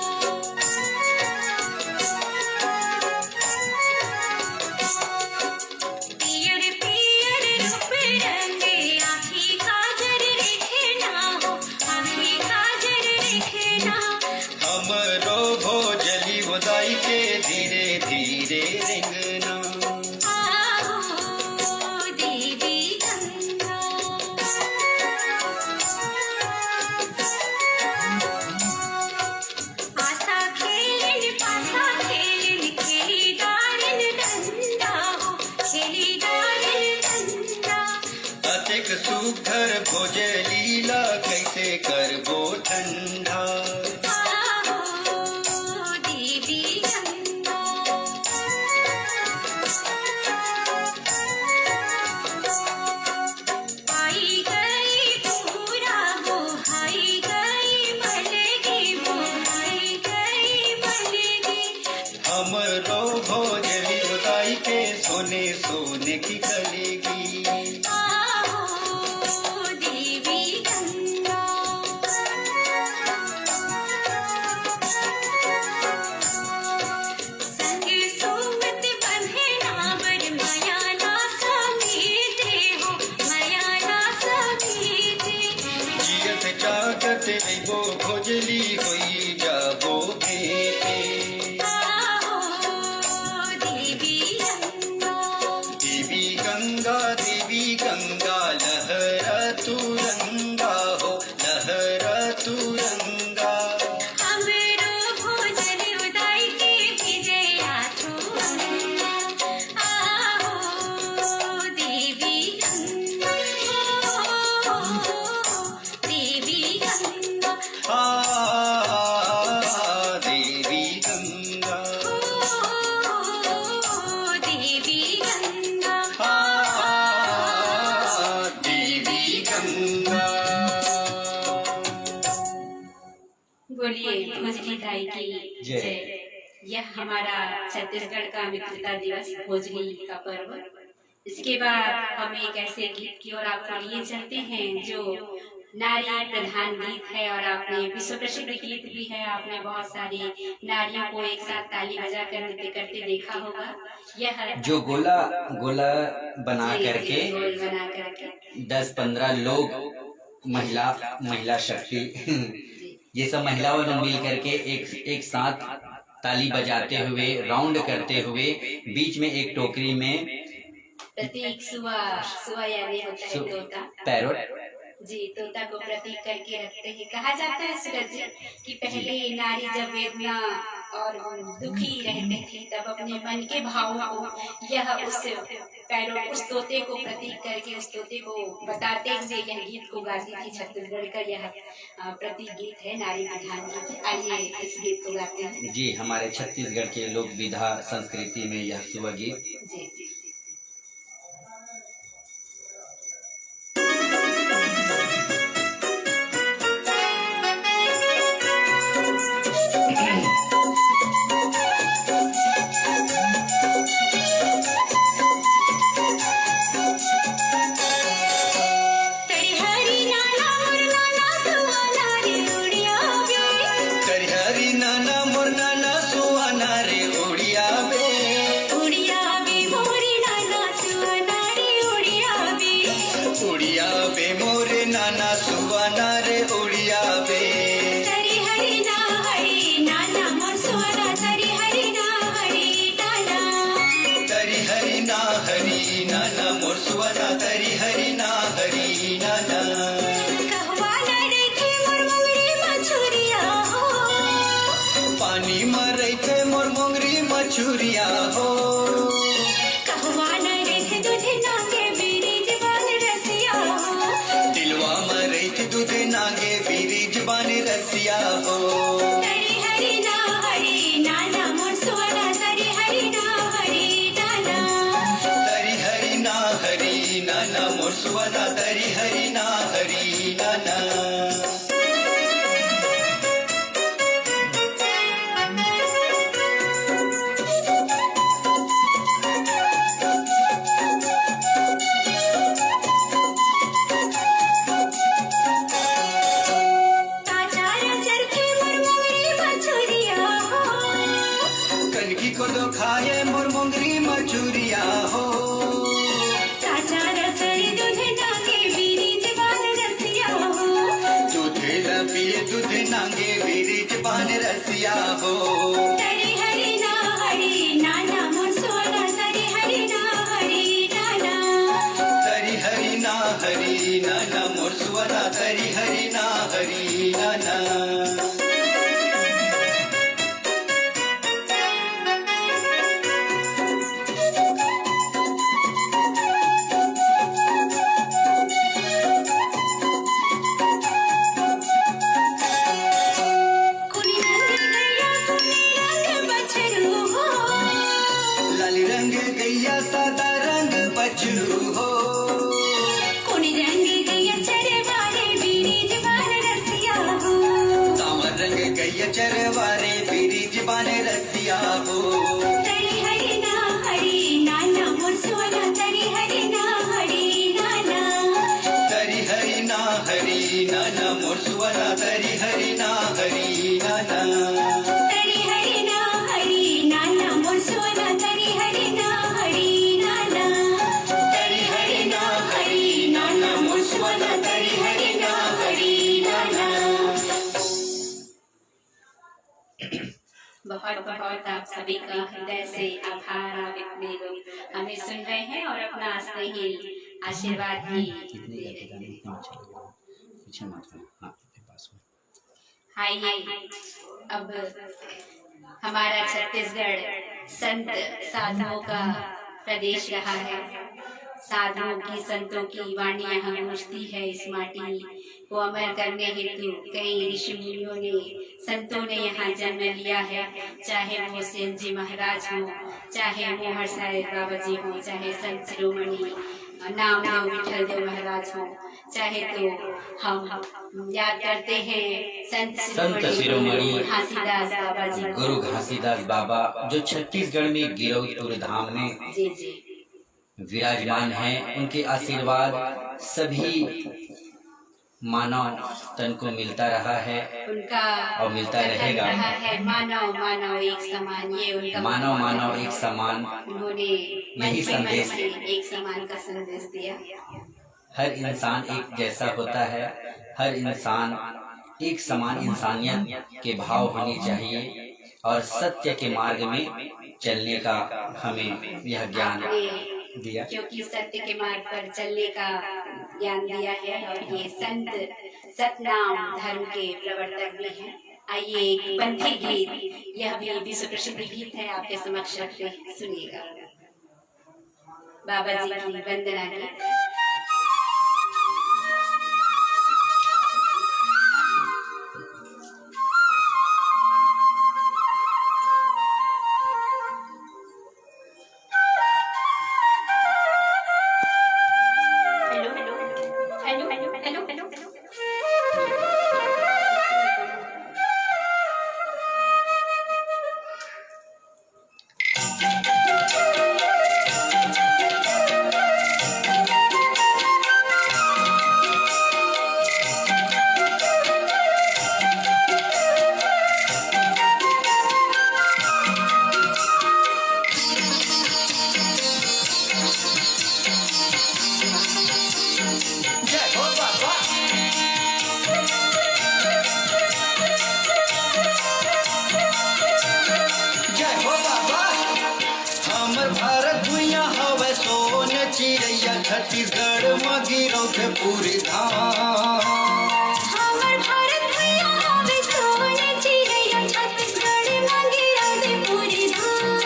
पियर पियर रूप रंगे आँखी काजर रेखना हो आँखी काजर रेखना हमरो भोजली उदाई के धीरे धीरे रेंगना। देवी गंगा आशा खेलन पासा खेलन खेली डारन डंडा हो खेली डारन डंडा अतिक सुघर भोजलीला कैसे करबो ठंडा। देवी गंगा आई गई पूरा बुहाई गई मलगी बुहाई गई मलगी हमरो भोजली उदाई के सोने सोने की कलेगी। देवी गंगा संग सोमत बंधे नावर माया ना समीते हो माया ना समीते जियत जागत एगो भोजली होई जाबो भेटे। देवी गंगा देवी गंगा देवी गंगा लहरा तुरंगा हो लहरा तुरंगा। हमरो भोजन उदाई के विजया ठोंगा देवी गंगा देवी गंगा देवी गंगा देवी गंगा देवी गंगा। बोलिए भोजली दाई की जय। जय। यह हमारा छत्तीसगढ़ का मित्रता दिवस भोजली का पर्व। इसके बाद हम एक ऐसे गीत की ओर आपको लिए चलते हैं जो नारी प्रधान गीत है और आपने विश्व प्रसिद्ध गीत भी है। आपने बहुत सारी नारियों को एक साथ ताली बजा कर नृत्य करते देखा होगा। यह जो गोला गोला बना करके गोल बना करके 10-15 लोग महिला शक्ति ये सब महिलाओं ने मिल करके एक साथ ताली बजाते हुए राउंड करते हुए बीच में एक टोकरी में प्रतीक सुआ सुआ यानी होता है तोता पैरोट जी, तोता को प्रतीक करके रखते हैं। कहा जाता है सूरज जी कि पहले नारी जब वेदना और दुखी रहते थे तब अपने मन के भावों को यह उस पैरोट उस तोते को प्रतीक करके उस तोते को बताते हुए यह गीत को गाती थी। छत्तीसगढ़ का यह प्रतीक गीत है, नारी प्रधान गीत। आइए इस गीत को गाते हैं। जी, हमारे छत्तीसगढ़ के लोक विधा संस्कृति में यह सुआ गीत। जी मोर मोंगरी मछुरिया हो कहवा न देख सुवना तरी हरि ना ना कनकी को दो खाए मोर मोंगरी मचूरिया हो दूधे ला पिए दूध नांगे बीरी जबान रसिया हो तरी हरि ना मोर सुवना तरी हरि ना तरी हरि ना मोर सुवना तरी हरि ना लाली रंग गैया सादा रंग बछरू हो सावर रंग गैया चरवारे बीरी जबान रसिया हो तरी हरि ना मोर सुवना तरी हरि ना तरी हरि ना मोर सुवना तरी हरि ना तरी हरि ना मोर सुवना तरी हरि ना तरी हरि ना मोर सुवना तरी हरि ना बहुत बहुत आप सभी का हृदय से आभार। आप इतने लोग हमें सुन रहे हैं और अपना स्नेही आशीर्वाद भी दे रहे हैं। आइए अब हमारा छत्तीसगढ़ संत साधुओं का प्रदेश रहा है। साधुओं की संतों की वाणियां हम गूंजती है इस माटी को अमर करने हेतु कई ऋषि मुनियों ने संतों ने यहाँ जन्म लिया है। चाहे वो सेन जी महाराज हो, चाहे मोहर साहेब बाबा जी हो, चाहे संत शिरोमणि नामदेव विठल देव महाराज हो, चाहे तो हम याद करते हैं संत शिरोमणि घासीदास बाबा जी, गुरु घासीदास बाबा जो छत्तीसगढ़ में गिरौदपुर धाम में जी जी विराजमान हैं। उनके आशीर्वाद सभी मानव तन को मिलता रहा है उनका और मिलता रहेगा। रहा है मानव एक समान, ये उनका मानव एक समान। उन्होंने यही मन संदेश से एक समान का संदेश दिया। हर इंसान एक जैसा होता है, हर इंसान एक समान इंसानियत के भाव होने चाहिए और सत्य के मार्ग में चलने का हमें यह ज्ञान दिया। क्योंकि सत्य के मार्ग पर चलने का ज्ञान दिया है और ये संत सतनाम धर्म के प्रवर्तक भी हैं। आइए एक पंथी गीत, यह भी विश्व प्रसिद्ध गीत है, आपके समक्ष रखते हैं, सुनिएगा। बाबा जी की वंदना गीत। छत्तीसगढ़ में गिरौदपुर धाम। हमर भारत भैया हवे सोने चिड़ैया, छत्तीसगढ़ में गिरौदपुर धाम।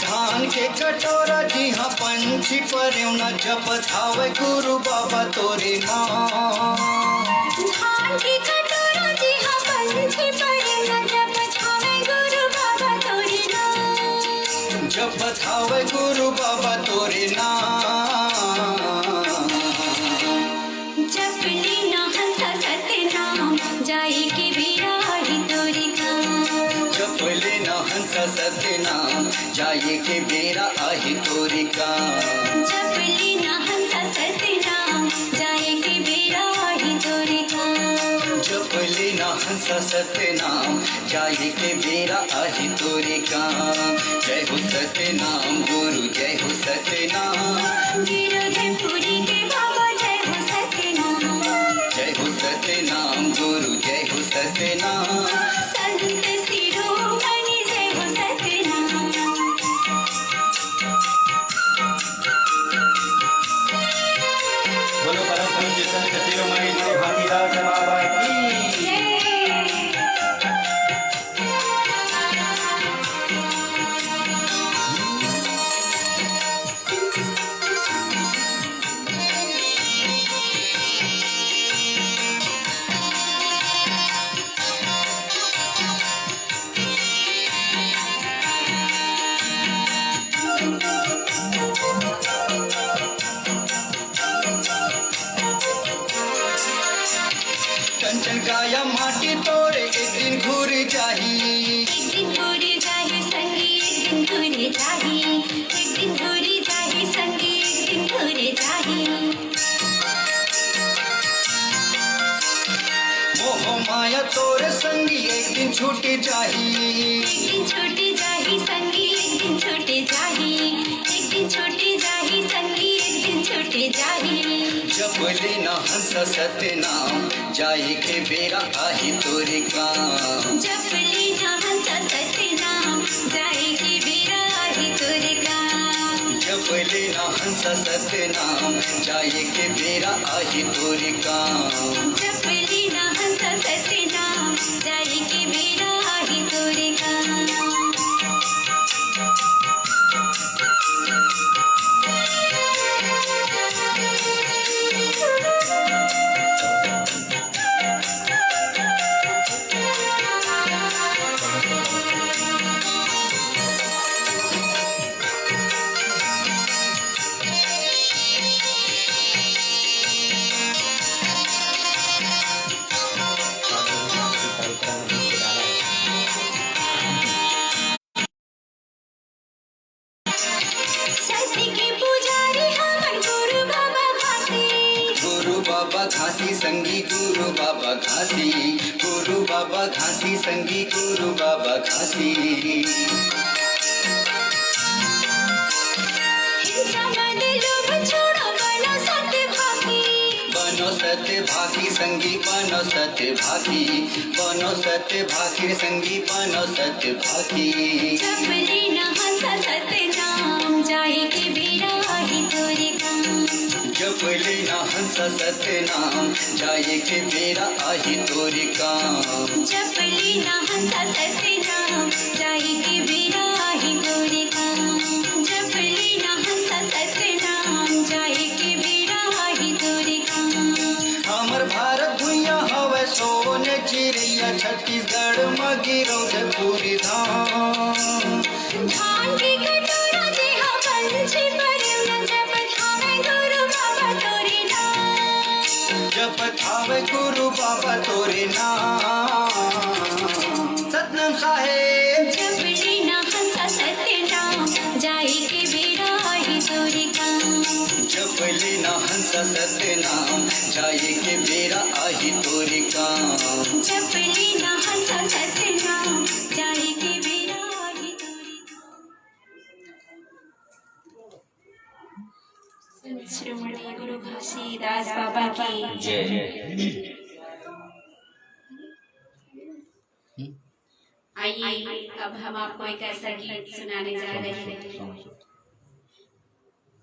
धान के कटोरा जिहा पंछी परेवना जपत हावे गुरु बाबा तोरे नाम। धान के कटोरा जिहा पंछी परेवना जपत हावे गुरु बाबा तोरे नाम। जपत हावे गुरु बाबा तोरे नाम। के बेरा आही तोरी का जप लेना हंसा सतनाम जाए के बेरा आही तोरे काम जप लेना हंसा सतनाम जाए के बेरा आही तोरी का जय हो सतनाम गुरु जय हो सतनाम गिरधपुरी के बाबा जय हो सतनाम जय हो सतनाम गुरु जय हो सतनाम संत शिरोमणि जय हो सतनाम बोलो परम पूज्य संत शिरोमणि गुरु घासीदास बाबा की जय। कंचन काया माटी तोरे एक दिन घूर जाही एक दिन घोरी जाही संगी एक दिन घोरी जाही एक दिन घोरी जाही संगी एक दिन घोरी जाही मोह माया तोरे संगी एक दिन छूट जाही एक दिन छोटी जाही संगी एक दिन छोटे जाही एक दिन छोटी जाही संगी एक दिन छोटे जाही जप लेना हंस सतनाम जाए के बेरा आही तोरे काम जप लेना हंसा सतनाम जाए के बेरा आही तोरे काम जप लेना हंस सतनाम जाए के बेरा आही तोरे काम जप लेना हंसा सतनाम जाए के बेरा आही तोरे काम सत्य के पुजारी हमर गुरु बाबा घासी गुरु बाबा घासी संगी गुरु बाबा घासी गुरु बाबा घासी संगी गुरु बाबा घासी हिंसा मद लोभ छोड़ो बनो सत्य भागी बनो सत्य भागी संगी बनो सत्य भागी बनो सत्य भागी संगी बनो सत्य भागी जप लेना हंसा सतनाम जाए के बेरा आही तोरे काम जप लेना हंस सतनाम जाए के बेरा आही तोरे काम जप लेना हंसा सतनाम जाए के बेरा आही तोरे काम जप लेना हंसा सतनाम जाए के बेरा आही तोरे काम हमर भारत भुइया हवे सोने चिड़ैया छत्तीसगढ़ में गिरौधपुरी धाम धान की कटोरा देहा पंछी परिवना जप थावे गुरु बाबा तोरे नाम जप थावे गुरु बाबा तोरे नाम सतनाम साहेब जप लेना हंसा सतनाम जाए के बेरा आही तोरे काम जप लेना हंस सतनाम जाए के बेरा आही तोरे काम जप लेना हंसा सतनाम जाए के बेरा आही तोरे संत शिरोमणि गुरु घासीदास बाबा की जय। आइए अब हम आपको एक ऐसा गीत सुनाने जा रहे हैं।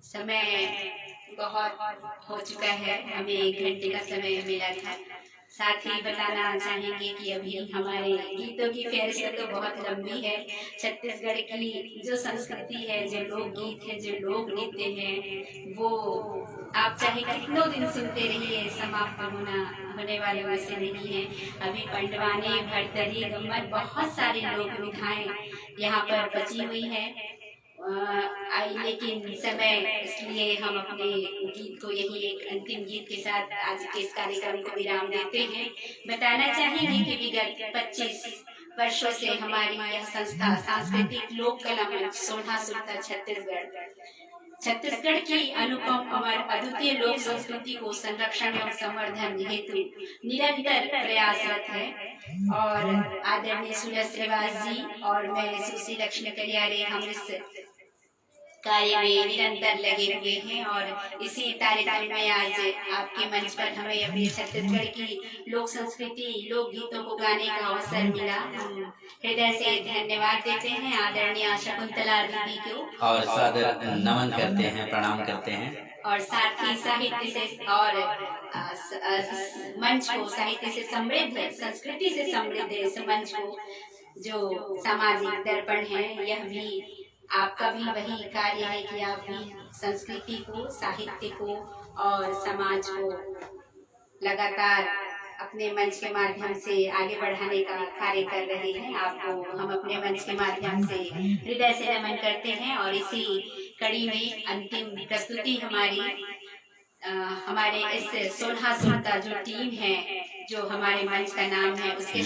समय बहुत हो चुका है, हमें 1 घंटे का समय मिला था। साथ ही बताना चाहेंगे कि अभी हमारे गीतों की फहरिस्त तो बहुत लंबी है। छत्तीसगढ़ की जो संस्कृति है, जो लोकगीत है, जो लोक नृत्य है, वो आप चाहे कितनों दिन सुनते रहिए, समाप्त होने वाले वैसे नहीं है। अभी पंडवानी, भरतरी, गम्मत, बहुत सारी लोक विधाएं यहाँ पर बची हुई है। लेकिन समय, इसलिए हम अपने गीत को यही एक अंतिम गीत के साथ आज के इस कार्यक्रम को विराम देते हैं। बताना चाहेंगे कि विगत वर्षों से हमारी यह संस्था सांस्कृतिक लोक कला मंच सोना सुरता छत्तीसगढ़ की अनुपम अमर अद्वितीय लोक संस्कृति को संरक्षण एवं संवर्धन हेतु निरंतर प्रयासरत है। और आदरणीय सुरेश श्रीवास जी और मैं सुश्री लक्ष्मी करियारे हम इस कार्य में निरंतर लगे हुए हैं और इसी कार्यक्रम में आज आपके मंच पर हमें अपने छत्तीसगढ़ की लोक संस्कृति लोक गीतों को गाने का अवसर मिला। हम हृदय से धन्यवाद देते हैं आदरणीय शकुंतला दीदी को और सादर नमन करते हैं, प्रणाम करते हैं। और साथ ही साहित्य से और मंच को साहित्य से समृद्ध, संस्कृति से समृद्ध इस मंच को जो सामाजिक दर्पण है, यह भी आपका भी वही कार्य है कि आप भी संस्कृति को, साहित्य को और समाज को लगातार अपने मंच के माध्यम से आगे बढ़ाने का कार्य कर रहे हैं। आपको हम अपने मंच के माध्यम से हृदय से नमन करते हैं। और इसी कड़ी में अंतिम प्रस्तुति हमारे इस सोना सुरता जो टीम है, जो हमारे मंच का नाम है, उसके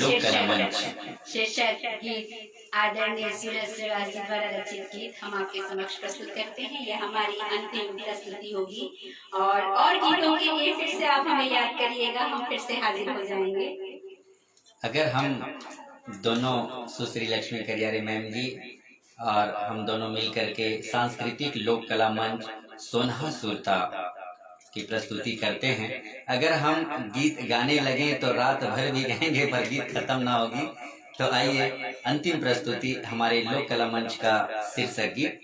शीर्षक गीत आदरणीय सुरेश श्रीवास जी द्वारा रचित गीत हम आपके समक्ष प्रस्तुत करते हैं। यह हमारी अंतिम प्रस्तुति होगी और गीतों के लिए फिर से आप हमें याद करिएगा, हम फिर से हाजिर हो जाएंगे। अगर हम दोनों सुश्री लक्ष्मी करियारे मैम जी और हम दोनों मिलकर के सांस्कृतिक लोक कला मंच सोना सुरता की प्रस्तुति करते हैं, अगर हम गीत गाने लगे तो रात भर भी गाएंगे पर गीत खत्म ना होगी। तो आइए अंतिम प्रस्तुति हमारे लोक कला मंच का शीर्षक गीत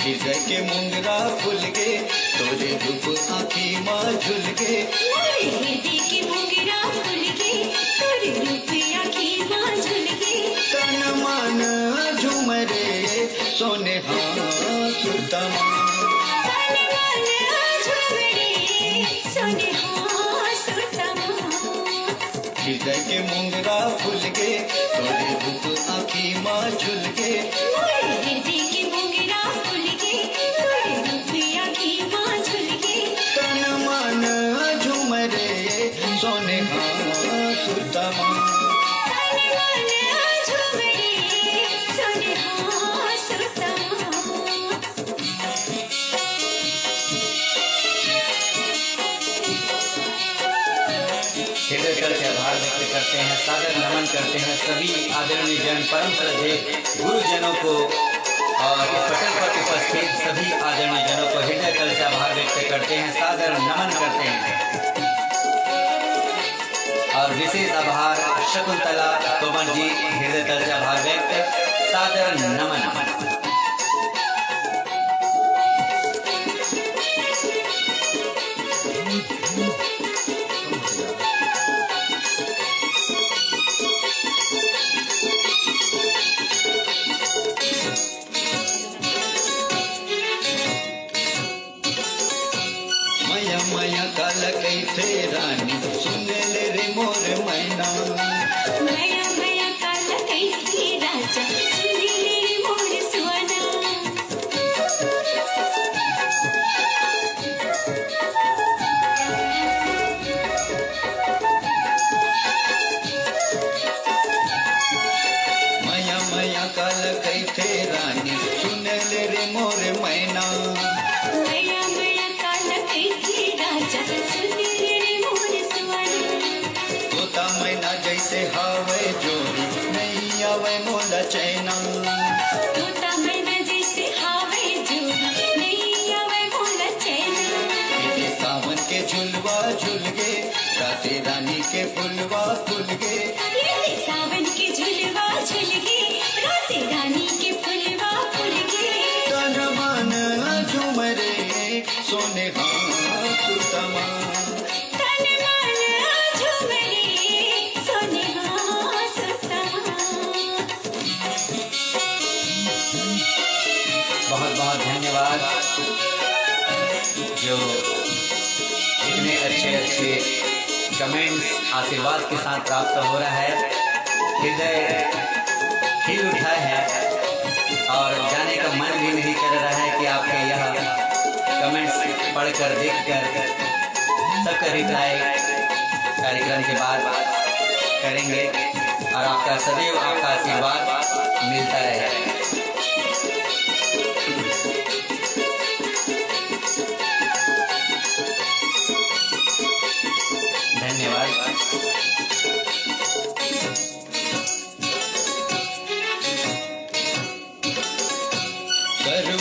हृदय के मुंगरा फुल के तोरे रूप आँखी माँ झुल के, हृदय के मुंगरा फुल के तोरे रूप आँखी माँ झुल के, तन मन झूमरे सोने सुरता हृदय के मुंगरा फुल के तोरे रूप आँखी माँ झुल के, हृदय के मुंगरा फुल के तोरे रूप आँखी माँ झुल के, तन मन झूमरे सोने सुरता हृदय से आभार व्यक्त करते हैं, सादर नमन करते हैं सभी आदरणीय जन, परम श्रद्धेय गुरुजनों को और इस पटल पर उपस्थित सभी आदरणीय जनों को हृदय तल से आभार व्यक्त करते हैं, सादर नमन करते हैं। और विशेष आभार शकुंतला तोमर जी, हृदय तल से आभार व्यक्त, सादर नमन। मया काल कैसे रानी सुन ले रे मोर मैना, मया काल कैसे राजा सुन ले रे मोर सुवना, मया काल कैसे रानी सुन ले रे मोर मैना, मया काल कैसे राजा सुन ले रे मोर सुवना, तोता मैना जैसे हावे जोरी नहीं आवे मोला चैना, तोता मैना जैसे हावे जोड़ी नहीं आवे मोला चैना, ये सावन के झुलवा झुल गे राते रानी के फुलवा फुल गे, ये सावन के झुलवा झुल गे राते रानी के फुलवा फुल गे, कमेंट्स आशीर्वाद के साथ प्राप्त हो रहा है, हृदय खिल उठा है और जाने का मन भी नहीं कर रहा है कि आपके यह कमेंट्स पढ़कर देखकर सबका रिप्लाई कार्यक्रम के बाद करेंगे और आपका सदैव आपका आशीर्वाद मिलता रहे। धन्यवाद।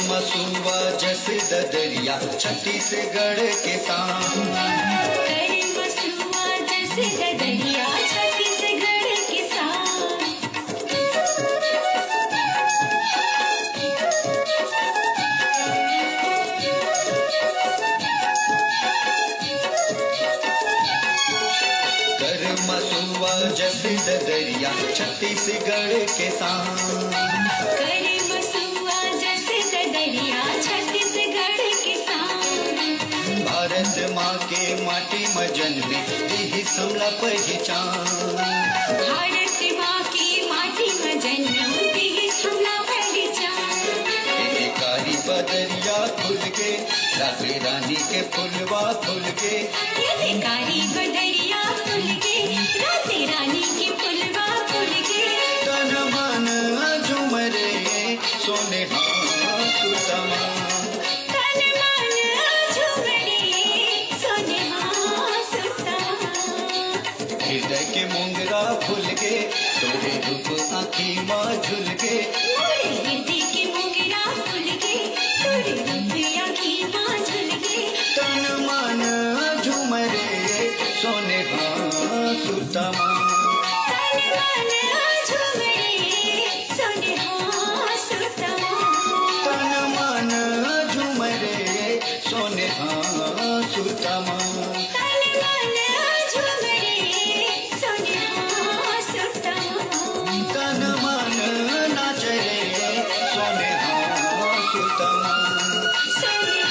मसुआ जैसे ददरिया छत्तीसगढ़ के शान, मसुआ जैसे ददरिया छत्तीसगढ़ के शान। मसुआ जैसे ददरिया छत्तीसगढ़ के शान, छत्तीसगढ़ के शान। भारत माँ के माटी मजन में यही समला पहचान, भारत माँ की माटी मजन में यही समला पहचान। कारी बदरिया खुल के राधे रानी के फुलवा खुल के, कारी बदरिया खुल के राधे रानी के फुलवा खुल के। तन मन झुमरे सोने सुतमा, तन मन झुमरे सोने सुतमा। हृदय के मुंगरा फुल के तोरे रूप आँखी माँ झुल के, हृदय के मुंगरा फुल के तोरे रूप आँखी माँ झुल के। तन मन झुमरे सोने सुतमा, तन मन झुमरे सोने सुतमा। तन मन झुमरे सोने सुतमा, तन मन झुमरे सोने सुतमा। तन मन नाचे सोने सुतमा, सोने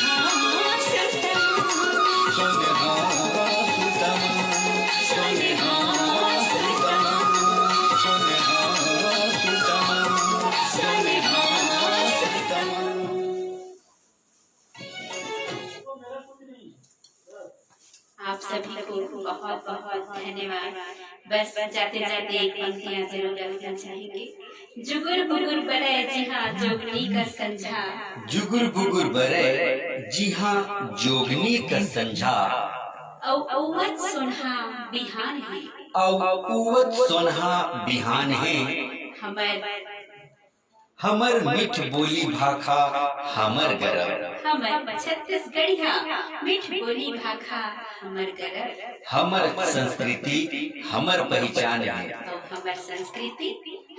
सुतमा। सोने सुतमा, सोने सुतमा, सोने सुतमा, सोने सुतमा। आप सभी को बहुत बहुत धन्यवाद। बस जाते जाते एक पंक्तियां जरूर रखना चाहेंगे। जुगुर बुगुर बरे जी हाँ जोगनी का संझा, जुगुर बुगुर बरे जी हाँ जोगनी का संझा, औवत सुनहा बिहान है, औवत सोनहा बिहान है। हमर मीठ बोली भाखा हमर गरब, हमर छत्तीसगढ़िया मीठ बोली भाखा हमर गरब। हमर संस्कृति हमर पहचान है, हमर संस्कृति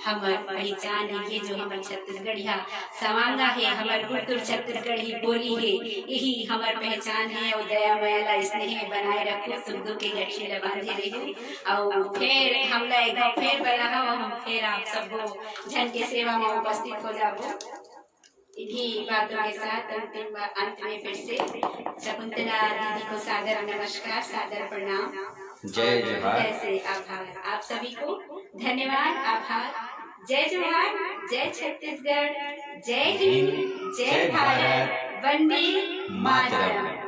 हमर पहचान है। ये जो हमर छत्तीसगढ़िया समांगा है, हमर गुरतुर छत्तीसगढ़ी बोली है, यही हमर पहचान है। और दया माया स्नेह बनाए रखो, सुख दुख के गठरी ल बांधे रहो। और फिर हमला एक फिर बना हम फिर आप सबको जन के सेवा में उपस्थित हो जाओ। इन्हीं बातों के साथ अंतिम अंत में फिर से शकुंतला दीदी को सादर नमस्कार, सादर प्रणाम, जय जोहार। जय से आभार। आप सभी को धन्यवाद, आभार। जय जोहार, जय छत्तीसगढ़, जय हिंद, जय भारत, वंदे मातरम।